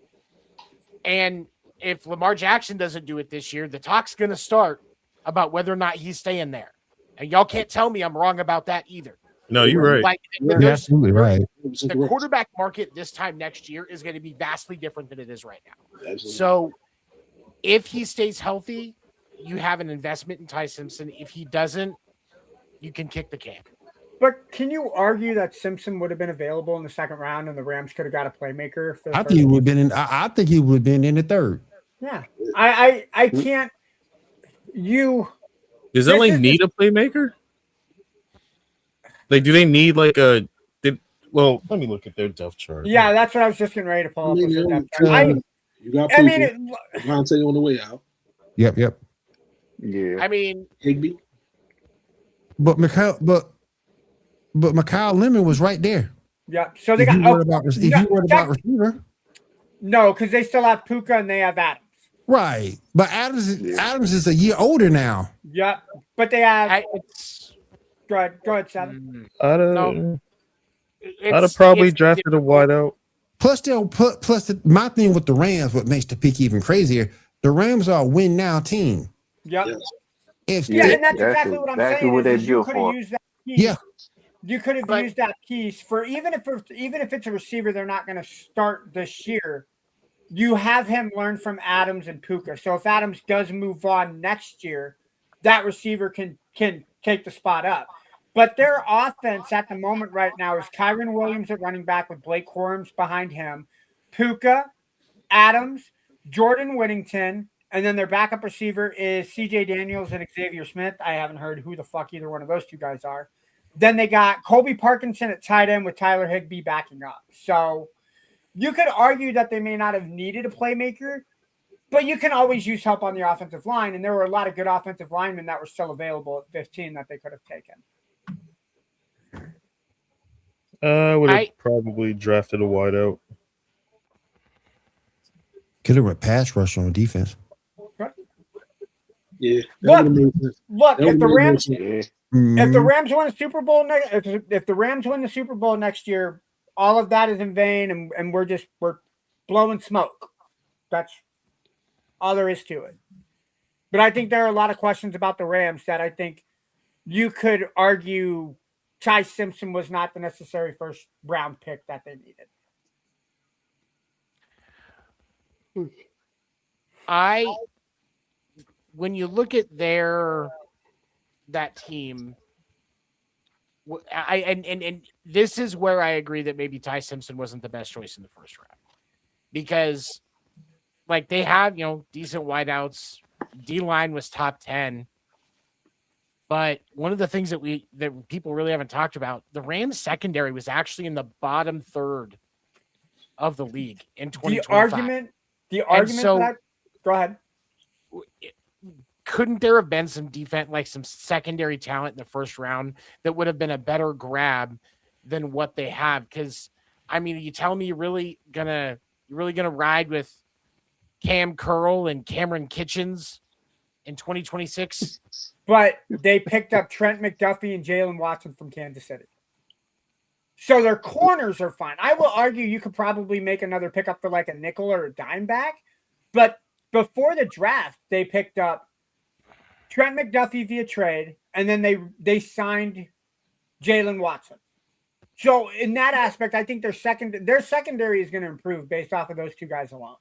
And if Lamar Jackson doesn't do it this year, the talk's going to start about whether or not he's staying there. And y'all can't tell me I'm wrong about that either. No, you're right. Like, you're absolutely right. The quarterback market this time next year is going to be vastly different than it is right now. Absolutely. So if he stays healthy, you have an investment in Ty Simpson. If he doesn't, you can kick the can. But can you argue that Simpson would have been available in the second round and the Rams could have got a playmaker? I think he would have been in. I think he would have been in the third. Yeah, I can't. Does LA need a playmaker? Like, do they need like a? Well, let me look at their depth chart. Yeah, that's what I was just getting ready to pull up. You got Devontae on the way out. Yep. Yeah. I mean, Higbee. But Mikhail Lemon was right there. Yeah. So they got. If you worried about receiver. No, because they still have Puka and they have Adams. Right, but Adams is a year older now. Yep, but they have. Go ahead, Seven. I'd have probably drafted a wideout. Plus, my thing with the Rams, what makes the pick even crazier, the Rams are a win now team. Yep. Yes. And that's exactly what I'm saying. What they you built for. used that piece. Yeah. You could have used that piece for even if it's a receiver they're not going to start this year. You have him learn from Adams and Puka. So if Adams does move on next year, that receiver can take the spot up. But their offense at the moment right now is Kyron Williams at running back with Blake Corums behind him, Puka, Adams, Jordan Whittington, and then their backup receiver is CJ Daniels and Xavier Smith. I haven't heard who the fuck either one of those two guys are. Then they got Colby Parkinson at tight end with Tyler Higbee backing up. So you could argue that they may not have needed a playmaker, but you can always use help on the offensive line. And there were a lot of good offensive linemen that were still available at 15 that they could have taken. I would have probably drafted a wideout. Could have went pass rush on defense. Yeah. Look, if the Rams Mm-hmm. if the Rams win the Super Bowl if the Rams win the Super Bowl next year, all of that is in vain and we're blowing smoke. That's all there is to it. But I think there are a lot of questions about the Rams that I think you could argue Ty Simpson was not the necessary first round pick that they needed. when you look at that team, and this is where I agree that maybe Ty Simpson wasn't the best choice in the first round, because like they have, decent wideouts. D-line was top 10. But one of the things that people really haven't talked about, the Rams secondary was actually in the bottom third of the league in 2025. The argument for that, go ahead. Couldn't there have been some defense, like some secondary talent in the first round that would have been a better grab than what they have? Because I mean, you tell me you're really gonna ride with Cam Curl and Cameron Kitchens in 2026? But they picked up Trent McDuffie and Jalen Watson from Kansas City. So their corners are fine. I will argue you could probably make another pickup for like a nickel or a dime back. But before the draft, they picked up Trent McDuffie via trade, and then they signed Jalen Watson. So in that aspect, I think their secondary is going to improve based off of those two guys alone.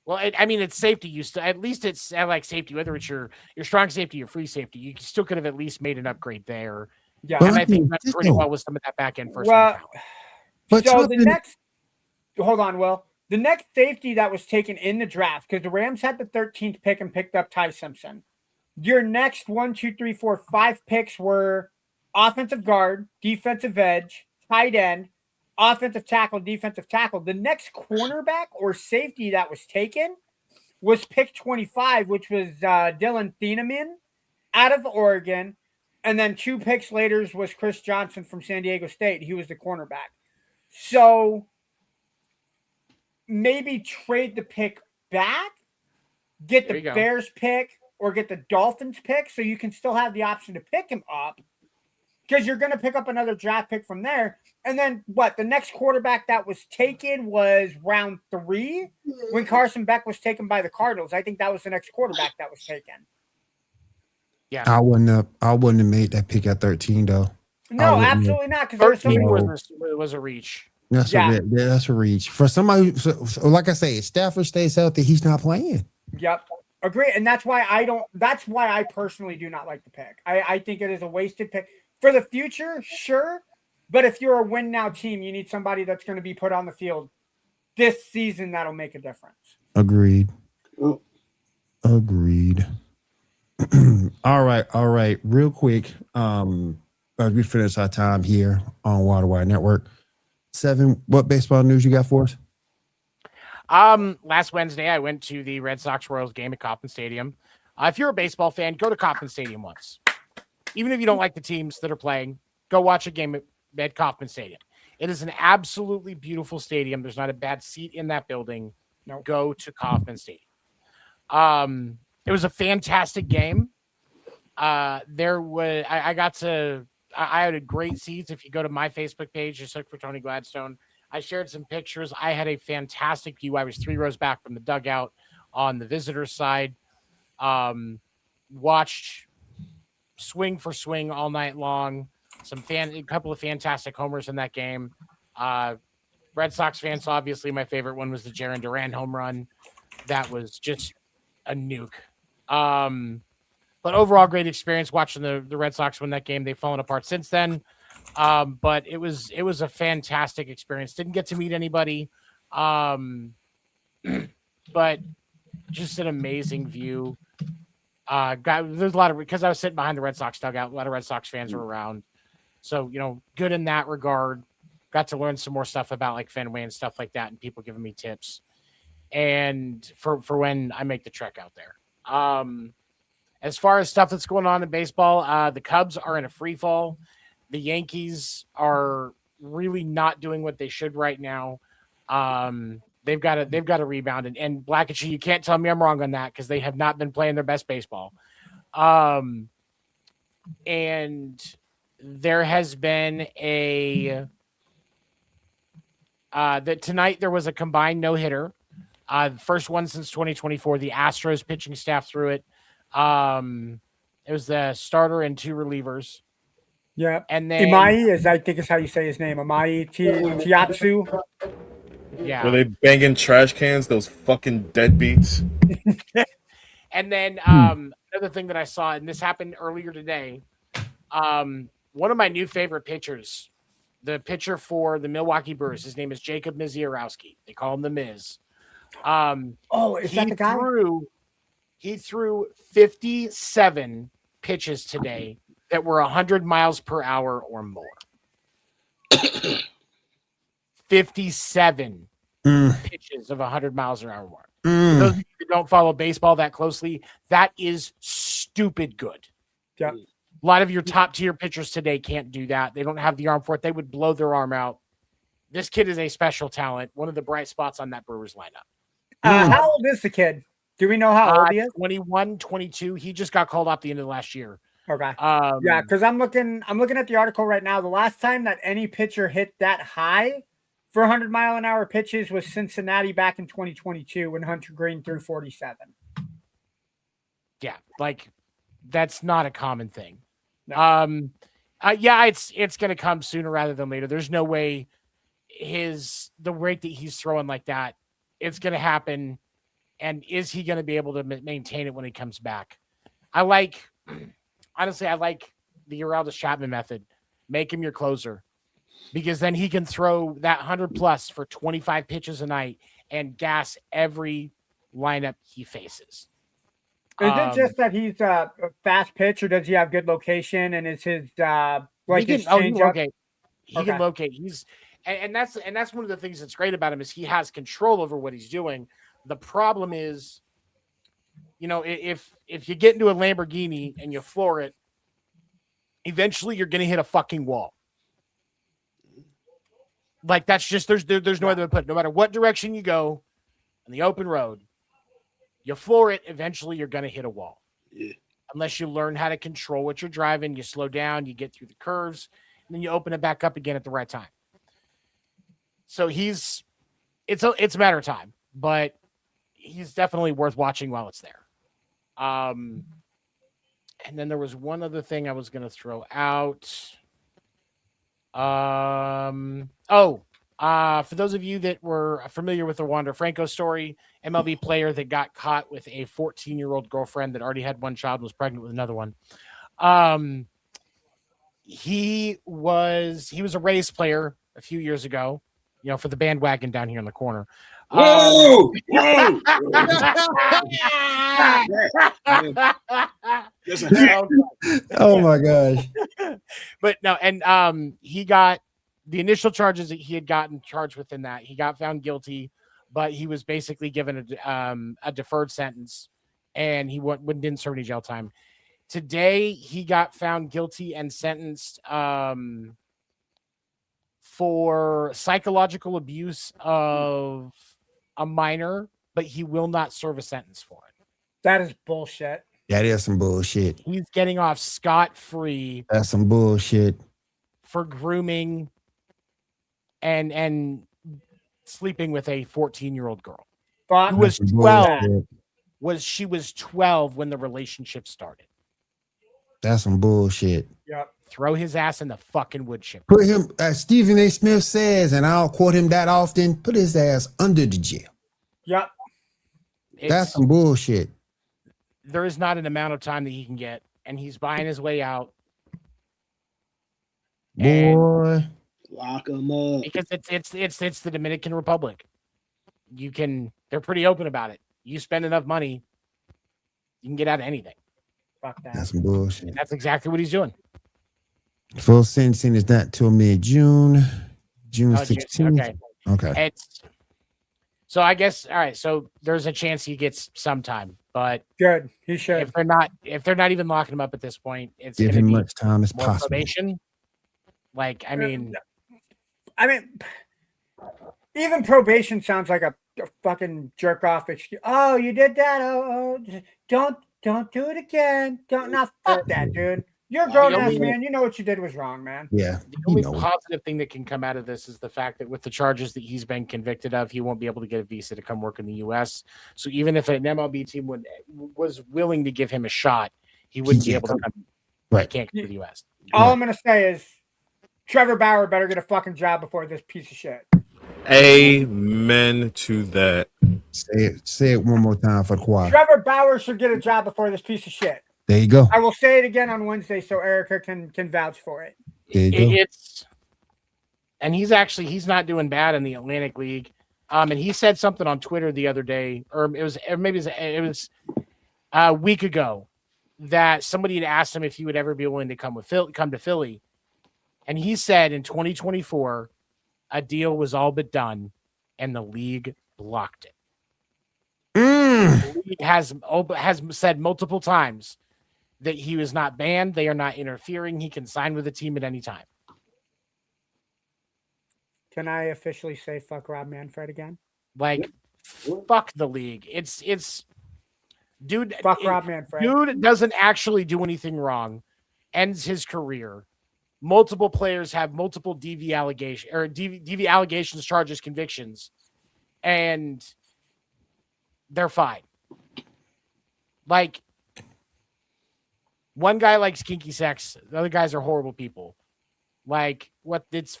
Well, I mean, it's safety. At least it's like safety, whether it's your strong safety or free safety, you still could have at least made an upgrade there. Yeah, and I think that's pretty well with some of that back end first. Well, so hold on, Will. The next safety that was taken in the draft, because the Rams had the 13th pick and picked up Ty Simpson. Your next 1, 2, 3, 4, 5 picks were offensive guard, defensive edge, tight end, offensive tackle, defensive tackle. The next cornerback or safety that was taken was pick 25, which was Dylan Thieneman out of Oregon. And then 2 picks later was Chris Johnson from San Diego State. He was the cornerback. So maybe trade the pick back, get the Bears pick, or get the Dolphins pick, so you can still have the option to pick him up, because you're going to pick up another draft pick from there. And then the next quarterback that was taken was round 3 when Carson Beck was taken by the Cardinals. I think that was the next quarterback that was taken. Yeah, I wouldn't have made that pick at 13 though. No, absolutely not. Because 13 was a reach. That's a reach for somebody. So like I say, if Stafford stays healthy, he's not playing. Yep, agree. And that's why I personally do not like the pick. I think it is a wasted pick for the future. Sure, but if you're a win now team, you need somebody that's going to be put on the field this season that'll make a difference. Agreed. Agreed. All right. Real quick, as we finish our time here on Waterwire Network, 7, what baseball news you got for us? Last Wednesday, I went to the Red Sox Royals game at Kauffman Stadium. If you're a baseball fan, go to Kauffman Stadium once. Even if you don't like the teams that are playing, go watch a game at Kauffman Stadium. It is an absolutely beautiful stadium. There's not a bad seat in that building. No, go to Kauffman Stadium. It was a fantastic game. I had a great seats. If you go to my Facebook page, just look for Tony Gladstone. I shared some pictures. I had a fantastic view. I was 3 rows back from the dugout on the visitor side. Watched swing for swing all night long. A couple of fantastic homers in that game. Red Sox fans, obviously, my favorite one was the Jarren Duran home run. That was just a nuke. But overall, great experience watching the Red Sox win that game. They've fallen apart since then. But it was a fantastic experience. Didn't get to meet anybody. But just an amazing view. There's a lot of, because I was sitting behind the Red Sox dugout, a lot of Red Sox fans were around. So, good in that regard. Got to learn some more stuff about like Fenway and stuff like that, and people giving me tips. And for when I make the trek out there. As far as stuff that's going on in baseball, the Cubs are in a free fall. The Yankees are really not doing what they should right now. They've got to rebound. And Blackachie, you can't tell me I'm wrong on that, because they have not been playing their best baseball. And there has been that tonight there was a combined no-hitter. First one since 2024. The Astros pitching staff threw it. It was the starter and 2 relievers. Yeah. And then Imai, I think is how you say his name. Imai Tiatsu. Yeah. Were they banging trash cans? Those fucking deadbeats. And then another thing that I saw, and this happened earlier today, one of my new favorite pitchers, the pitcher for the Milwaukee Brewers, his name is Jacob Misiorowski. They call him the Miz. Is that the guy? He threw 57 pitches today that were 100 miles per hour or more. 57 pitches of 100 miles an hour or more. For those of you who don't follow baseball that closely, that is stupid good. Yep. A lot of your top tier pitchers today can't do that. They don't have the arm for it. They would blow their arm out. This kid is a special talent, one of the bright spots on that Brewers lineup. How old is the kid? Do we know how old he is? 21, 22. He just got called up the end of the last year. Okay. Yeah, because I'm looking at the article right now. The last time that any pitcher hit that high for 100-mile-an-hour pitches was Cincinnati back in 2022 when Hunter Green threw 47. Yeah, like that's not a common thing. No. Yeah, it's going to come sooner rather than later. There's no way the rate that he's throwing like that, it's going to happen. And is he going to be able to maintain it when he comes back? Honestly, I like the Aroldis Chapman method. Make him your closer, because then he can throw that 100 plus for 25 pitches a night and gas every lineup he faces. Is it just that he's a fast pitch, or does he have good location? And is his his changeup? He can locate. And that's one of the things that's great about him is he has control over what he's doing. The problem is, if you get into a Lamborghini and you floor it, eventually you're going to hit a fucking wall. Like that's just there's no other way to put it. No matter what direction you go on the open road, you floor it, eventually you're going to hit a wall. Yeah. Unless you learn how to control what you're driving, you slow down, you get through the curves, and then you open it back up again at the right time. So it's a matter of time, but he's definitely worth watching while it's there. And then there was one other thing I was going to throw out. For those of you that were familiar with the Wander Franco story, MLB player that got caught with a 14-year-old girlfriend that already had one child and was pregnant with another one. He was a Rays player a few years ago, for the bandwagon down here in the corner. Whoa! Oh my gosh. But no, and he got the initial charges that he had gotten charged within that. He got found guilty, but he was basically given a deferred sentence, and he didn't serve any jail time. Today, he got found guilty and sentenced for psychological abuse of a minor, but he will not serve a sentence for it. That is bullshit. That is some bullshit. He's getting off scot-free. That's some bullshit. For grooming and sleeping with a 14-year-old girl. Who was 12. She was 12 when the relationship started. That's some bullshit. Yep. Throw his ass in the fucking wood chipper. Put him, as Stephen A. Smith says, and I don't quote him that often, put his ass under the jail. Yep. That's some bullshit. There is not an amount of time that he can get, and he's buying his way out. Boy. Lock him up. Because it's the Dominican Republic. They're pretty open about it. You spend enough money, you can get out of anything. Fuck that. That's some bullshit. And that's exactly what he's doing. Full sentencing is not till mid-June. June 16th. Okay. So I guess all right. So there's a chance he gets some time, but good. He should. If they're not even locking him up at this point, it's give him much time as possible. Probation. Like I mean, even probation sounds like a fucking jerk off excuse. Oh, you did that. Oh, don't do it again. Fuck that, dude. You're a grown ass man. You know what you did was wrong, man. Yeah. The only positive thing that can come out of this is the fact that with the charges that he's been convicted of, he won't be able to get a visa to come work in the U.S. So even if an MLB team was willing to give him a shot, he wouldn't be able to come. Right. He can't come to the U.S. All I'm gonna say is Trevor Bauer better get a fucking job before this piece of shit. Amen to that. Say it one more time for the choir. Trevor Bauer should get a job before this piece of shit. There you go. I will say it again on Wednesday so Erica can vouch for it. There you go. And he's not doing bad in the Atlantic League. And he said something on Twitter the other day, or it was a week ago, that somebody had asked him if he would ever be willing to come to Philly. And he said in 2024, a deal was all but done, and the league blocked it. The league has said multiple times that he was not banned. They are not interfering. He can sign with the team at any time. Can I officially say fuck Rob Manfred again? Like, fuck the league. It's dude. Fuck Rob Manfred. Dude doesn't actually do anything wrong. Ends his career. Multiple players have multiple DV allegations, charges, convictions, and they're fine. Like, one guy likes kinky sex, the other guys are horrible people. Like, it's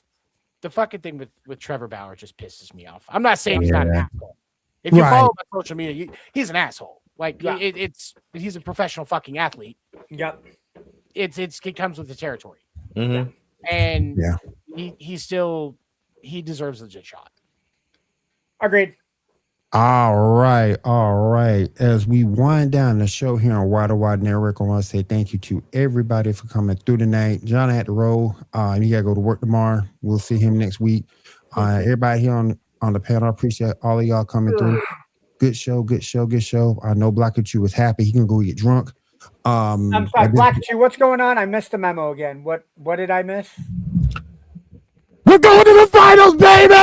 the fucking thing with Trevor Bauer just pisses me off. I'm not saying he's not an asshole. If you follow him on social media, he's an asshole. Like, he's a professional fucking athlete. Yep. It comes with the territory. Mm-hmm. And he deserves a legit shot. Agreed. All right. As we wind down the show here on Wide Wide Network, I want to say thank you to everybody for coming through tonight. John had to roll. You gotta go to work tomorrow. We'll see him next week. Everybody here on the panel, I appreciate all of y'all coming through. Good show. I know Black and Chew was happy. He can go get drunk. I'm sorry, Black and Chew, what's going on? I missed the memo again. What did I miss? We're going to the finals, baby!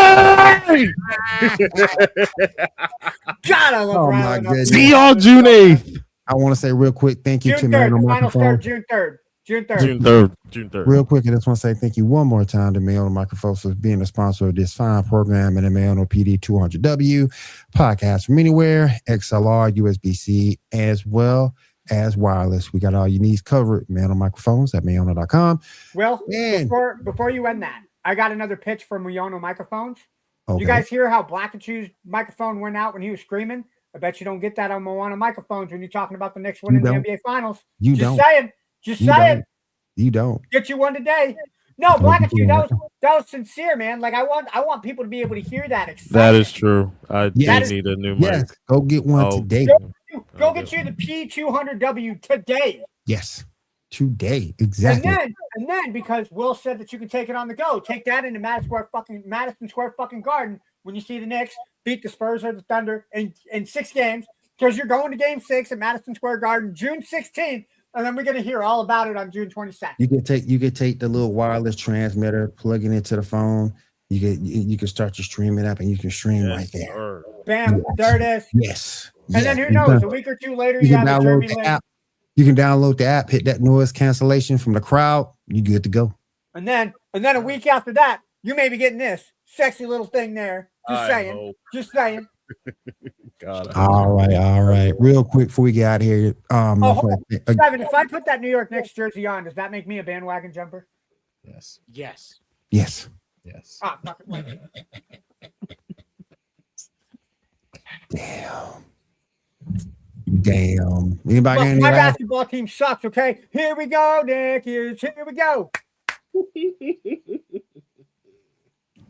God, I love my goodness. See y'all June 8th. I want to say real quick, thank you June to 3rd. Man on The finals Microphone. start June 3rd. June 3rd. Real quick, I just want to say thank you one more time to Man on Microphone for being a sponsor of this fine program and the Man on PD 200W podcast from anywhere, XLR, USB-C, as well as wireless. We got all your needs covered. Man on Microphones at mayono.com. Well, before you end that, I got another pitch from Muyono Microphones. Okay. You guys hear how Black and Chew's microphone went out when he was screaming? I bet you don't get that on Muyono Microphones when you're talking about the Knicks winning the NBA Finals. You Just don't. saying. You don't. Get you one today. No, Black and Chew, that was sincere, man. Like I want people to be able to hear that excitement. That is true. I do Yes. need a new mic. Yes, go get one today. Go get you the P200W today. Yes, today. Exactly. And then because Will said that you can take it on the go, take that into Madison Square fucking Garden when you see the Knicks beat the Spurs or the Thunder in 6 games, because you're going to Game 6 at Madison Square Garden June 16th, and then we're gonna hear all about it on June 22nd. You could take the little wireless transmitter, plug it into the phone. You can start your streaming up, and you can stream right there. Bam, there it is. Yes. And then who knows? A week or two later, you can have download the app. You can download the app, hit that noise cancellation from the crowd. You good to go. And then a week after that, you may be getting this sexy little thing there. Just saying. God, all right. Real quick before we get out of here. Seven, if I put that New York Knicks jersey on, does that make me a bandwagon jumper? Yes. Ah, fuck it. Damn. Anybody got any my last? basketball team sucks, okay? Here we go, Nick. Here we go.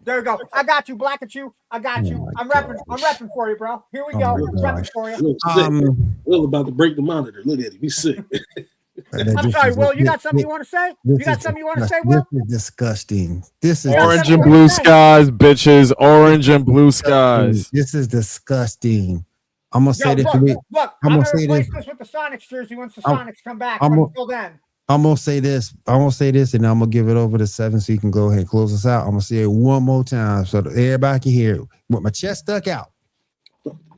There we go. I got you, Black and Chew. I got you. I'm repping for you, bro. Here we go. Repping for you. Will about to break the monitor. Look at him. He's sick. I'm sorry, Will. You got something you want to say? Will? This is disgusting. This is orange and blue skies, bitches. Orange and blue skies. This is disgusting. I'm gonna say this. Look, I'm gonna replace this with the Sonics jersey once the Sonics come back. Until then. I'm gonna say this, and I'm gonna give it over to Seven so you can go ahead and close us out. I'm gonna say it one more time so that everybody can hear it with my chest stuck out.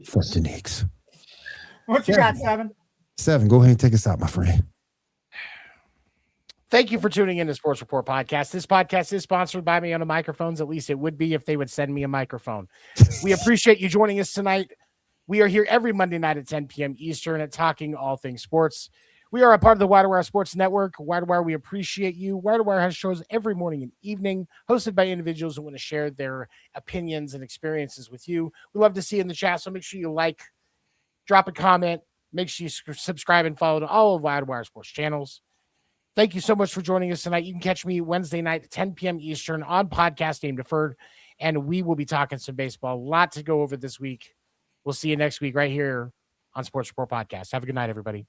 Fuck the Knicks. What you got, Seven? Seven, go ahead and take us out, my friend. Thank you for tuning in to Sports Report Podcast. This podcast is sponsored by me on the microphones. At least it would be if they would send me a microphone. We appreciate you joining us tonight. We are here every Monday night at 10 p.m. Eastern at Talking All Things Sports. We are a part of the Wire Sports Network. Wire, we appreciate you. Wire has shows every morning and evening, hosted by individuals who want to share their opinions and experiences with you. We love to see you in the chat, so make sure you like, drop a comment, make sure you subscribe and follow to all of Wire Sports channels. Thank you so much for joining us tonight. You can catch me Wednesday night at 10 p.m. Eastern on Podcast Name Deferred, and we will be talking some baseball. A lot to go over this week. We'll see you next week right here on Sports Report Podcast. Have a good night, everybody.